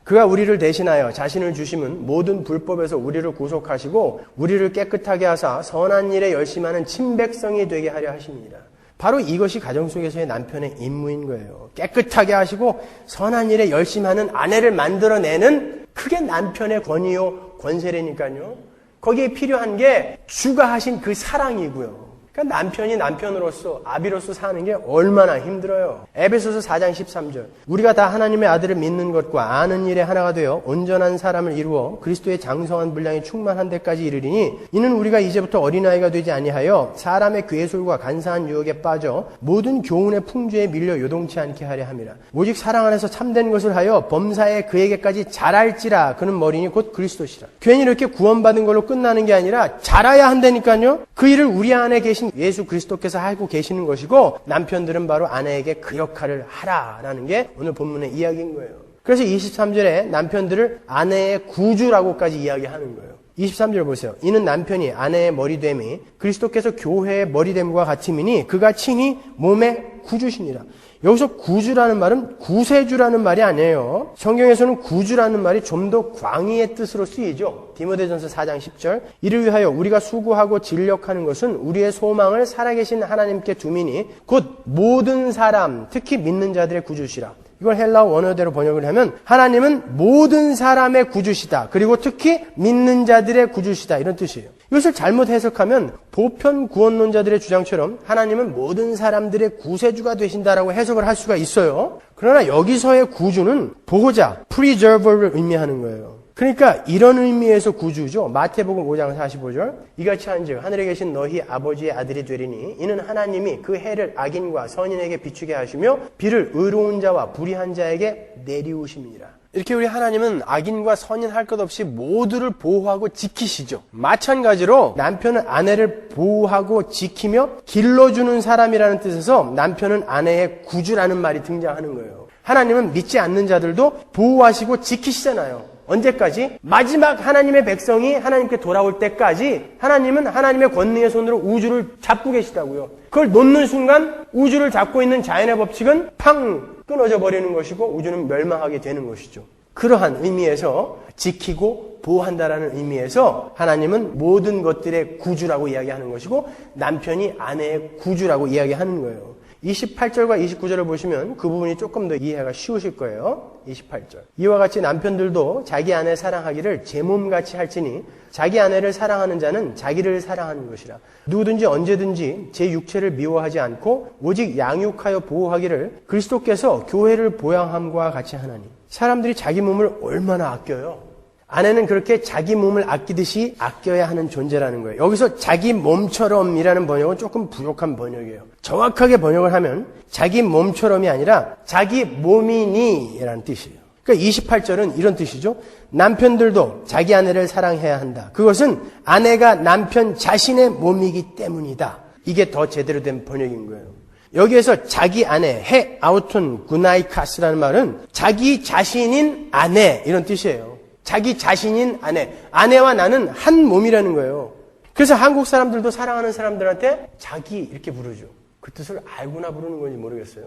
그가 우리를 대신하여 자신을 주심은 모든 불법에서 우리를 구속하시고 우리를 깨끗하게 하사 선한 일에 열심하는 친백성이 되게 하려 하십니다. 바로 이것이 가정 속에서의 남편의 임무인 거예요. 깨끗하게 하시고 선한 일에 열심하는 아내를 만들어내는 그게 남편의 권위요 권세라니까요. 거기에 필요한 게 주가 하신 그 사랑이고요. 그러니까 남편이 남편으로서 아비로서 사는 게 얼마나 힘들어요. 에베소서 4장 13절 우리가 다 하나님의 아들을 믿는 것과 아는 일에 하나가 되어 온전한 사람을 이루어 그리스도의 장성한 분량이 충만한 데까지 이르리니 이는 우리가 이제부터 어린아이가 되지 아니하여 사람의 괴술과 간사한 유혹에 빠져 모든 교훈의 풍조에 밀려 요동치 않게 하려 함이라. 오직 사랑 안에서 참된 것을 하여 범사에 그에게까지 자랄지라. 그는 머리니 곧 그리스도시라. 괜히 이렇게 구원받은 걸로 끝나는 게 아니라 자라야 한다니까요. 그 일을 우리 안에 계신 예수 그리스도께서 하고 계시는 것이고 남편들은 바로 아내에게 그 역할을 하라라는 게 오늘 본문의 이야기인 거예요. 그래서 23절에 남편들을 아내의 구주라고까지 이야기하는 거예요. 23절 보세요. 이는 남편이 아내의 머리됨이 그리스도께서 교회의 머리됨과 같음이니 그가 친히 몸의 구주시니라. 여기서 구주라는 말은 구세주라는 말이 아니에요. 성경에서는 구주라는 말이 좀 더 광의의 뜻으로 쓰이죠. 디모데전서 4장 10절 이를 위하여 우리가 수고하고 진력하는 것은 우리의 소망을 살아계신 하나님께 두미니 곧 모든 사람 특히 믿는 자들의 구주시라. 이걸 헬라어 원어대로 번역을 하면 하나님은 모든 사람의 구주시다. 그리고 특히 믿는 자들의 구주시다. 이런 뜻이에요. 이것을 잘못 해석하면 보편 구원론자들의 주장처럼 하나님은 모든 사람들의 구세주가 되신다라고 해석을 할 수가 있어요. 그러나 여기서의 구주는 보호자, preserver를 의미하는 거예요. 그러니까 이런 의미에서 구주죠. 마태복음 5장 45절 이같이 한즉 하늘에 계신 너희 아버지의 아들이 되리니 이는 하나님이 그 해를 악인과 선인에게 비추게 하시며 비를 의로운 자와 불의한 자에게 내리우심이니라. 이렇게 우리 하나님은 악인과 선인 할 것 없이 모두를 보호하고 지키시죠. 마찬가지로 남편은 아내를 보호하고 지키며 길러주는 사람이라는 뜻에서 남편은 아내의 구주라는 말이 등장하는 거예요. 하나님은 믿지 않는 자들도 보호하시고 지키시잖아요. 언제까지? 마지막 하나님의 백성이 하나님께 돌아올 때까지 하나님은 하나님의 권능의 손으로 우주를 잡고 계시다고요. 그걸 놓는 순간 우주를 잡고 있는 자연의 법칙은 팡 끊어져 버리는 것이고 우주는 멸망하게 되는 것이죠. 그러한 의미에서 지키고 보호한다라는 의미에서 하나님은 모든 것들의 구주라고 이야기하는 것이고 남편이 아내의 구주라고 이야기하는 거예요. 28절과 29절을 보시면 그 부분이 조금 더 이해가 쉬우실 거예요. 28절. 이와 같이 남편들도 자기 아내 사랑하기를 제 몸같이 할지니 자기 아내를 사랑하는 자는 자기를 사랑하는 것이라. 누구든지 언제든지 제 육체를 미워하지 않고 오직 양육하여 보호하기를 그리스도께서 교회를 보양함과 같이 하나니. 사람들이 자기 몸을 얼마나 아껴요. 아내는 그렇게 자기 몸을 아끼듯이 아껴야 하는 존재라는 거예요. 여기서 자기 몸처럼이라는 번역은 조금 부족한 번역이에요. 정확하게 번역을 하면 자기 몸처럼이 아니라 자기 몸이니라는 뜻이에요. 그러니까 28절은 이런 뜻이죠. 남편들도 자기 아내를 사랑해야 한다. 그것은 아내가 남편 자신의 몸이기 때문이다. 이게 더 제대로 된 번역인 거예요. 여기에서 자기 아내, 헤 아우톤 구나이카스라는 말은 자기 자신인 아내 이런 뜻이에요. 자기 자신인 아내. 아내와 나는 한 몸이라는 거예요. 그래서 한국 사람들도 사랑하는 사람들한테 자기 이렇게 부르죠. 그 뜻을 알고나 부르는 건지 모르겠어요.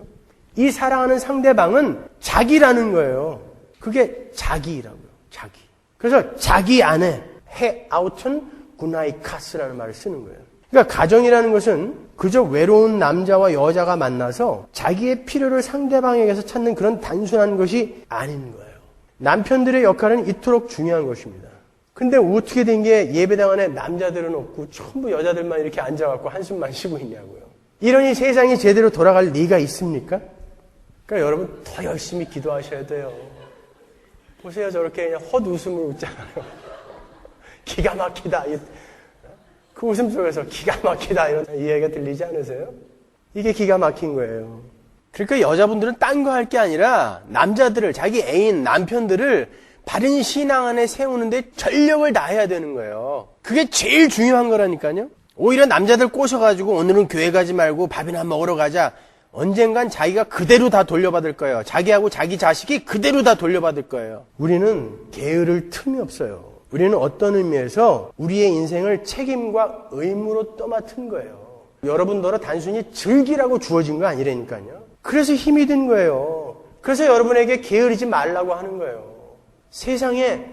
이 사랑하는 상대방은 자기라는 거예요. 그게 자기라고요. 자기. 그래서 자기 아내, 헤 아우톤 구나이카스라는 말을 쓰는 거예요. 그러니까 가정이라는 것은 그저 외로운 남자와 여자가 만나서 자기의 필요를 상대방에게서 찾는 그런 단순한 것이 아닌 거예요. 남편들의 역할은 이토록 중요한 것입니다. 근데 어떻게 된 게 예배당 안에 남자들은 없고 전부 여자들만 이렇게 앉아갖고 한숨만 쉬고 있냐고요. 이러니 세상이 제대로 돌아갈 리가 있습니까? 그러니까 여러분 더 열심히 기도하셔야 돼요. 보세요. 저렇게 그냥 헛웃음을 웃잖아요. 기가 막히다. 그 웃음 속에서 기가 막히다 이런 이해가 들리지 않으세요? 이게 기가 막힌 거예요. 그러니까 여자분들은 딴 거 할 게 아니라 남자들을, 자기 애인, 남편들을 바른 신앙 안에 세우는데 전력을 다해야 되는 거예요. 그게 제일 중요한 거라니까요. 오히려 남자들 꼬셔가지고 오늘은 교회 가지 말고 밥이나 먹으러 가자. 언젠간 자기가 그대로 다 돌려받을 거예요. 자기하고 자기 자식이 그대로 다 돌려받을 거예요. 우리는 게으를 틈이 없어요. 우리는 어떤 의미에서 우리의 인생을 책임과 의무로 떠맡은 거예요. 여러분들은 단순히 즐기라고 주어진 거 아니라니까요. 그래서 힘이 든 거예요. 그래서 여러분에게 게으르지 말라고 하는 거예요. 세상에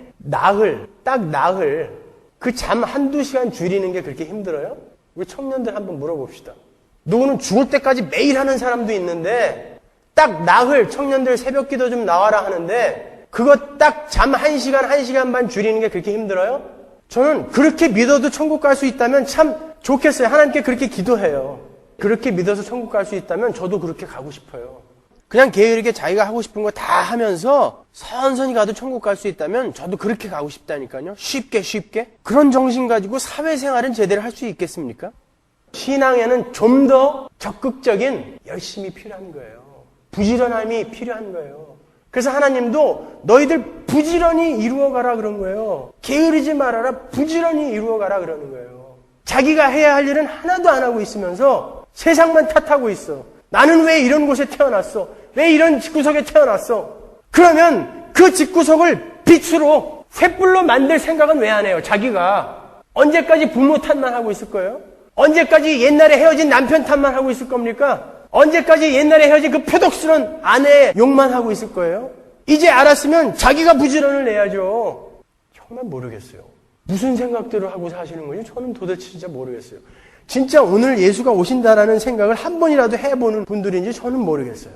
딱 나흘, 그 잠 한두 시간 줄이는 게 그렇게 힘들어요? 우리 청년들 한번 물어봅시다. 누구는 죽을 때까지 매일 하는 사람도 있는데, 딱 나흘, 청년들 새벽 기도 좀 나와라 하는데, 그거 딱 잠 1시간, 1시간 반 줄이는 게 그렇게 힘들어요? 저는 그렇게 믿어도 천국 갈 수 있다면 참 좋겠어요. 하나님께 그렇게 기도해요. 그렇게 믿어서 천국 갈 수 있다면 저도 그렇게 가고 싶어요. 그냥 게으르게 자기가 하고 싶은 거 다 하면서 선선히 가도 천국 갈 수 있다면 저도 그렇게 가고 싶다니까요. 쉽게. 그런 정신 가지고 사회생활은 제대로 할 수 있겠습니까? 신앙에는 좀 더 적극적인 열심이 필요한 거예요. 부지런함이 필요한 거예요. 그래서 하나님도 너희들 부지런히 이루어가라 그런 거예요. 게으르지 말아라. 부지런히 이루어가라 그러는 거예요. 자기가 해야 할 일은 하나도 안 하고 있으면서 세상만 탓하고 있어. 나는 왜 이런 곳에 태어났어? 왜 이런 집구석에 태어났어? 그러면 그 집구석을 빛으로 횃불로 만들 생각은 왜 안 해요? 자기가. 언제까지 부모 탓만 하고 있을 거예요? 언제까지 옛날에 헤어진 남편 탓만 하고 있을 겁니까? 언제까지 옛날에 헤어진 그 표독스러운 아내의 욕만 하고 있을 거예요? 이제 알았으면 자기가 부지런을 내야죠. 정말 모르겠어요. 무슨 생각들을 하고 사시는 건지 저는 도대체 진짜 모르겠어요. 진짜 오늘 예수가 오신다라는 생각을 한 번이라도 해보는 분들인지 저는 모르겠어요.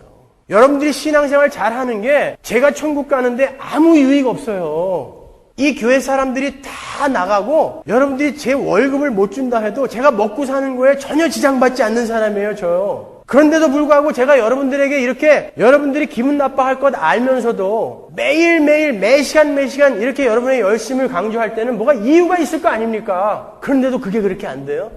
여러분들이 신앙생활 잘하는 게 제가 천국 가는데 아무 유익 없어요. 이 교회 사람들이 다 나가고 여러분들이 제 월급을 못 준다 해도 제가 먹고 사는 거에 전혀 지장받지 않는 사람이에요, 저요. 그런데도 불구하고 제가 여러분들에게 이렇게 여러분들이 기분 나빠할 것 알면서도 매일매일 매시간 이렇게 여러분의 열심을 강조할 때는 뭐가 이유가 있을 거 아닙니까? 그런데도 그게 그렇게 안 돼요?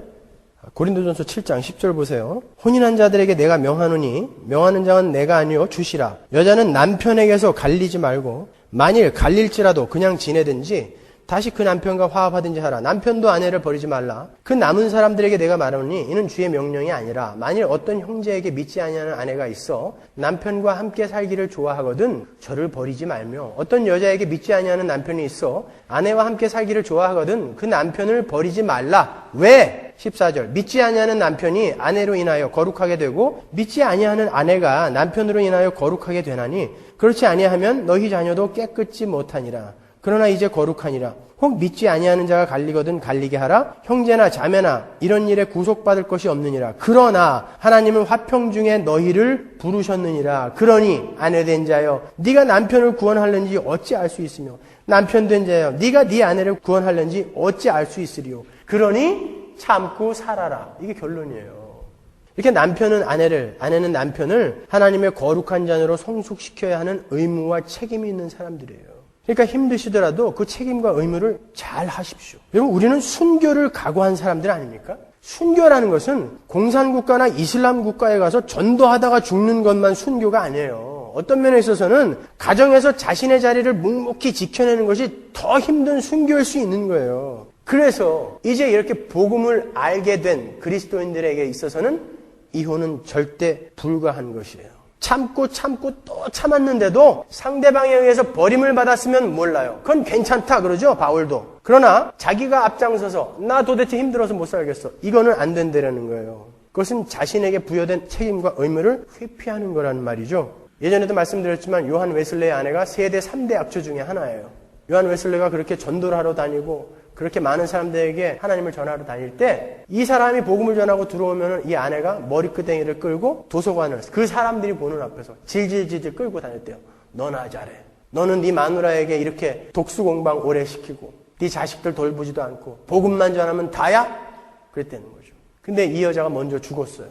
고린도전서 7장 10절 보세요. 혼인한 자들에게 내가 명하노니 명하는 자는 내가 아니요 주시라. 여자는 남편에게서 갈리지 말고 만일 갈릴지라도 그냥 지내든지 다시 그 남편과 화합하든지 하라. 남편도 아내를 버리지 말라. 그 남은 사람들에게 내가 말하노니 이는 주의 명령이 아니라 만일 어떤 형제에게 믿지 아니하는 아내가 있어 남편과 함께 살기를 좋아하거든 저를 버리지 말며 어떤 여자에게 믿지 아니하는 남편이 있어 아내와 함께 살기를 좋아하거든 그 남편을 버리지 말라. 왜? 14절 믿지 아니하는 남편이 아내로 인하여 거룩하게 되고 믿지 아니하는 아내가 남편으로 인하여 거룩하게 되나니 그렇지 아니하면 너희 자녀도 깨끗지 못하니라. 그러나 이제 거룩하니라. 혹 믿지 아니하는 자가 갈리거든 갈리게 하라. 형제나 자매나 이런 일에 구속받을 것이 없느니라. 그러나 하나님은 화평 중에 너희를 부르셨느니라. 그러니 아내된 자여 네가 남편을 구원하려는지 어찌 알 수 있으며 남편 된 자여 네가 네 아내를 구원하려는지 어찌 알 수 있으리요. 그러니 참고 살아라. 이게 결론이에요. 이렇게 남편은 아내를, 아내는 남편을 하나님의 거룩한 자녀로 성숙시켜야 하는 의무와 책임이 있는 사람들이에요. 그러니까 힘드시더라도 그 책임과 의무를 잘 하십시오. 여러분, 우리는 순교를 각오한 사람들 아닙니까? 순교라는 것은 공산국가나 이슬람 국가에 가서 전도하다가 죽는 것만 순교가 아니에요. 어떤 면에 있어서는 가정에서 자신의 자리를 묵묵히 지켜내는 것이 더 힘든 순교일 수 있는 거예요. 그래서 이제 이렇게 복음을 알게 된 그리스도인들에게 있어서는 이혼은 절대 불가한 것이에요. 참고 또 참았는데도 상대방에 의해서 버림을 받았으면 몰라요. 그건 괜찮다 그러죠, 바울도. 그러나 자기가 앞장서서 나 도대체 힘들어서 못 살겠어, 이거는 안 된다라는 거예요. 그것은 자신에게 부여된 책임과 의무를 회피하는 거라는 말이죠. 예전에도 말씀드렸지만 요한 웨슬레의 아내가 세대 3대 악처 중에 하나예요. 요한 웨슬레가 그렇게 전도를 하러 다니고 그렇게 많은 사람들에게 하나님을 전하러 다닐 때 이 사람이 복음을 전하고 들어오면 이 아내가 머리끄댕이를 끌고 도서관을 그 사람들이 보는 앞에서 질질질질 끌고 다녔대요. 너나 잘해. 너는 네 마누라에게 이렇게 독수공방 오래 시키고 네 자식들 돌보지도 않고 복음만 전하면 다야? 그랬다는 거죠. 근데 이 여자가 먼저 죽었어요.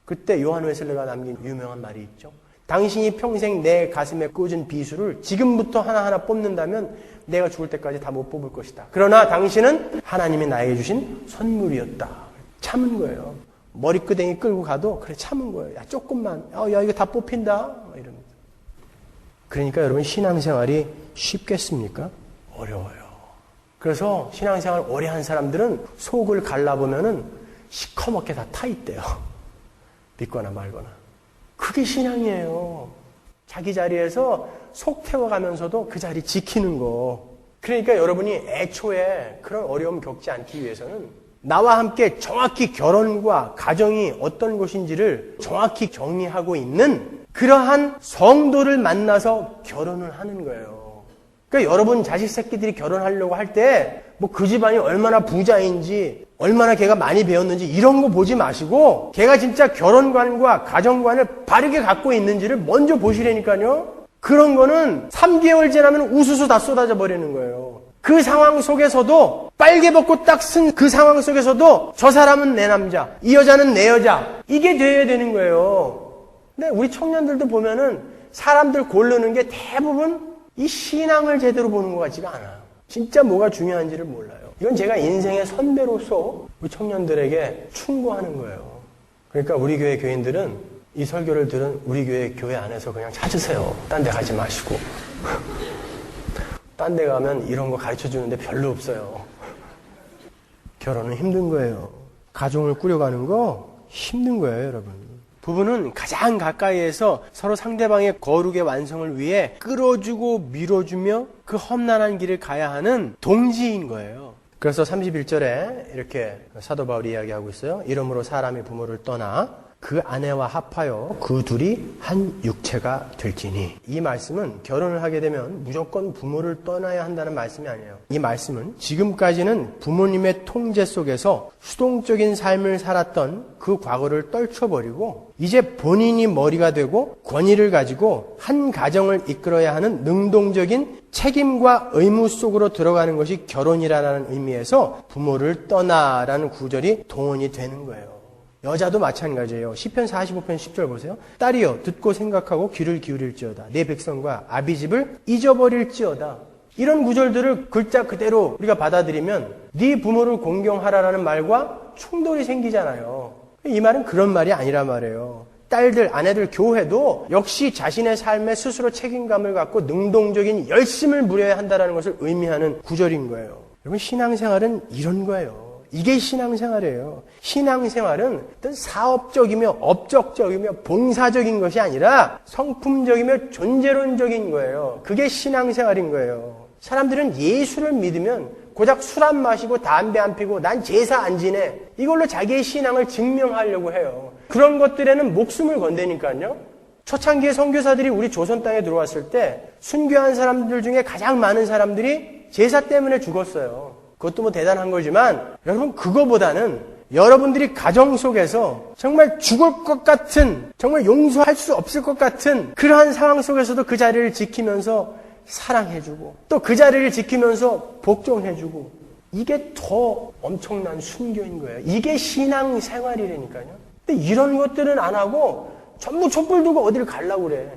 그때 요한 웨슬레가 남긴 유명한 말이 있죠. 당신이 평생 내 가슴에 꽂은 비수를 지금부터 하나하나 뽑는다면 내가 죽을 때까지 다 못 뽑을 것이다. 그러나 당신은 하나님이 나에게 주신 선물이었다. 참은 거예요. 머리끄댕이 끌고 가도 그래 참은 거예요. 야 조금만. 야 이거 다 뽑힌다. 이러면서. 그러니까 여러분 신앙생활이 쉽겠습니까? 어려워요. 그래서 신앙생활 오래 한 사람들은 속을 갈라보면은 시커멓게 다 타 있대요. 믿거나 말거나. 그게 신앙이에요. 자기 자리에서 속 태워가면서도 그 자리 지키는 거. 그러니까 여러분이 애초에 그런 어려움 겪지 않기 위해서는 나와 함께 정확히 결혼과 가정이 어떤 것인지를 정확히 정리하고 있는 그러한 성도를 만나서 결혼을 하는 거예요. 그러니까 여러분 자식 새끼들이 결혼하려고 할 때 뭐 그 집안이 얼마나 부자인지 얼마나 걔가 많이 배웠는지 이런 거 보지 마시고 걔가 진짜 결혼관과 가정관을 바르게 갖고 있는지를 먼저 보시라니까요. 그런 거는 3개월 지나면 우수수 다 쏟아져 버리는 거예요. 그 상황 속에서도 빨개 벗고 딱 쓴 그 상황 속에서도 저 사람은 내 남자, 이 여자는 내 여자, 이게 돼야 되는 거예요. 근데 우리 청년들도 보면은 사람들 고르는 게 대부분 이 신앙을 제대로 보는 것 같지가 않아요. 진짜 뭐가 중요한지를 몰라요. 이건 제가 인생의 선배로서 우리 청년들에게 충고하는 거예요. 그러니까 우리 교회 교인들은 이 설교를 들은 우리 교회 안에서 그냥 찾으세요. 딴 데 가지 마시고. 딴 데 가면 이런 거 가르쳐 주는데 별로 없어요. 결혼은 힘든 거예요. 가정을 꾸려가는 거 힘든 거예요, 여러분. 부부는 가장 가까이에서 서로 상대방의 거룩의 완성을 위해 끌어주고 밀어주며 그 험난한 길을 가야 하는 동지인 거예요. 그래서 31절에 이렇게 사도 바울이 이야기하고 있어요. 이러므로 사람이 부모를 떠나 그 아내와 합하여 그 둘이 한 육체가 될지니. 이 말씀은 결혼을 하게 되면 무조건 부모를 떠나야 한다는 말씀이 아니에요. 이 말씀은 지금까지는 부모님의 통제 속에서 수동적인 삶을 살았던 그 과거를 떨쳐버리고 이제 본인이 머리가 되고 권위를 가지고 한 가정을 이끌어야 하는 능동적인 책임과 의무 속으로 들어가는 것이 결혼이라는 의미에서 부모를 떠나라는 구절이 동원이 되는 거예요. 여자도 마찬가지예요. 시편 45편 10절 보세요. 딸이여 듣고 생각하고 귀를 기울일지어다. 내 백성과 아비집을 잊어버릴지어다. 이런 구절들을 글자 그대로 우리가 받아들이면 네 부모를 공경하라라는 말과 충돌이 생기잖아요. 이 말은 그런 말이 아니란 말이에요. 딸들, 아내들, 교회도 역시 자신의 삶에 스스로 책임감을 갖고 능동적인 열심을 부려야 한다는 것을 의미하는 구절인 거예요. 여러분 신앙생활은 이런 거예요. 이게 신앙생활이에요. 신앙생활은 어떤 사업적이며 업적적이며 봉사적인 것이 아니라 성품적이며 존재론적인 거예요. 그게 신앙생활인 거예요. 사람들은 예수를 믿으면 고작 술 안 마시고 담배 안 피고 난 제사 안 지내 이걸로 자기의 신앙을 증명하려고 해요. 그런 것들에는 목숨을 건다니까요. 초창기의 선교사들이 우리 조선 땅에 들어왔을 때 순교한 사람들 중에 가장 많은 사람들이 제사 때문에 죽었어요. 그것도 뭐 대단한 거지만 여러분 그거보다는 여러분들이 가정 속에서 정말 죽을 것 같은 정말 용서할 수 없을 것 같은 그러한 상황 속에서도 그 자리를 지키면서 사랑해주고 또 그 자리를 지키면서 복종해주고 이게 더 엄청난 순교인 거예요. 이게 신앙생활이라니까요. 근데 이런 것들은 안 하고 전부 촛불 두고 어디를 가려고 그래.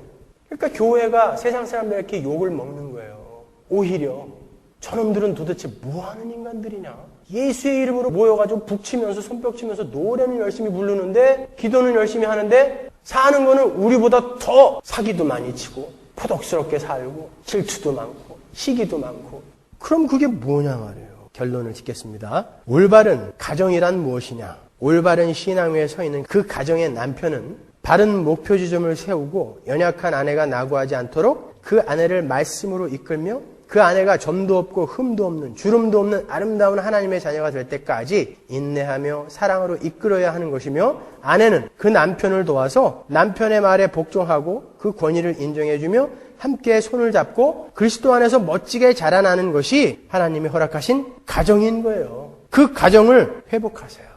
그러니까 교회가 세상 사람들에게 욕을 먹는 거예요. 오히려 저놈들은 도대체 뭐하는 인간들이냐. 예수의 이름으로 모여가지고 북치면서 손뼉치면서 노래는 열심히 부르는데 기도는 열심히 하는데 사는 거는 우리보다 더 사기도 많이 치고 포독스럽게 살고 질투도 많고 시기도 많고. 그럼 그게 뭐냐 말이에요. 결론을 짓겠습니다. 올바른 가정이란 무엇이냐. 올바른 신앙 위에 서 있는 그 가정의 남편은 바른 목표 지점을 세우고 연약한 아내가 낙오하지 않도록 그 아내를 말씀으로 이끌며 그 아내가 점도 없고 흠도 없는 주름도 없는 아름다운 하나님의 자녀가 될 때까지 인내하며 사랑으로 이끌어야 하는 것이며 아내는 그 남편을 도와서 남편의 말에 복종하고 그 권위를 인정해주며 함께 손을 잡고 그리스도 안에서 멋지게 자라나는 것이 하나님이 허락하신 가정인 거예요. 그 가정을 회복하세요.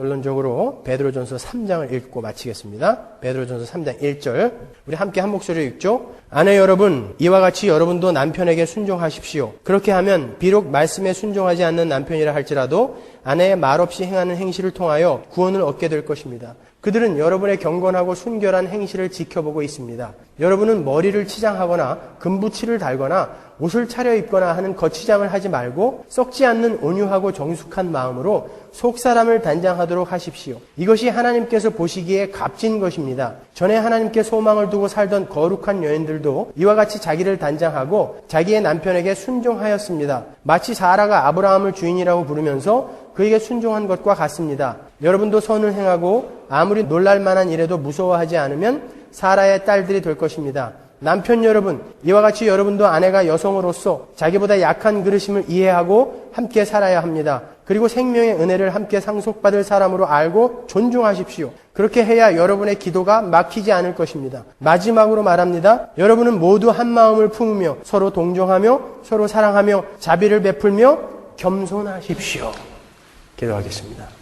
결론적으로 베드로전서 3장을 읽고 마치겠습니다. 베드로전서 3장 1절 우리 함께 한 목소리로 읽죠. 아내 여러분, 이와 같이 여러분도 남편에게 순종하십시오. 그렇게 하면 비록 말씀에 순종하지 않는 남편이라 할지라도 아내의 말없이 행하는 행실을 통하여 구원을 얻게 될 것입니다. 그들은 여러분의 경건하고 순결한 행실을 지켜보고 있습니다. 여러분은 머리를 치장하거나 금부치를 달거나 옷을 차려입거나 하는 거치장을 하지 말고 썩지 않는 온유하고 정숙한 마음으로 속사람을 단장하도록 하십시오. 이것이 하나님께서 보시기에 값진 것입니다. 전에 하나님께 소망을 두고 살던 거룩한 여인들도 이와 같이 자기를 단장하고 자기의 남편에게 순종하였습니다. 마치 사라가 아브라함을 주인이라고 부르면서 그에게 순종한 것과 같습니다. 여러분도 선을 행하고 아무리 놀랄 만한 일에도 무서워하지 않으면 사라의 딸들이 될 것입니다. 남편 여러분, 이와 같이 여러분도 아내가 여성으로서 자기보다 약한 그릇임을 이해하고 함께 살아야 합니다. 그리고 생명의 은혜를 함께 상속받을 사람으로 알고 존중하십시오. 그렇게 해야 여러분의 기도가 막히지 않을 것입니다. 마지막으로 말합니다. 여러분은 모두 한 마음을 품으며 서로 동정하며 서로 사랑하며 자비를 베풀며 겸손하십시오. 기도하겠습니다.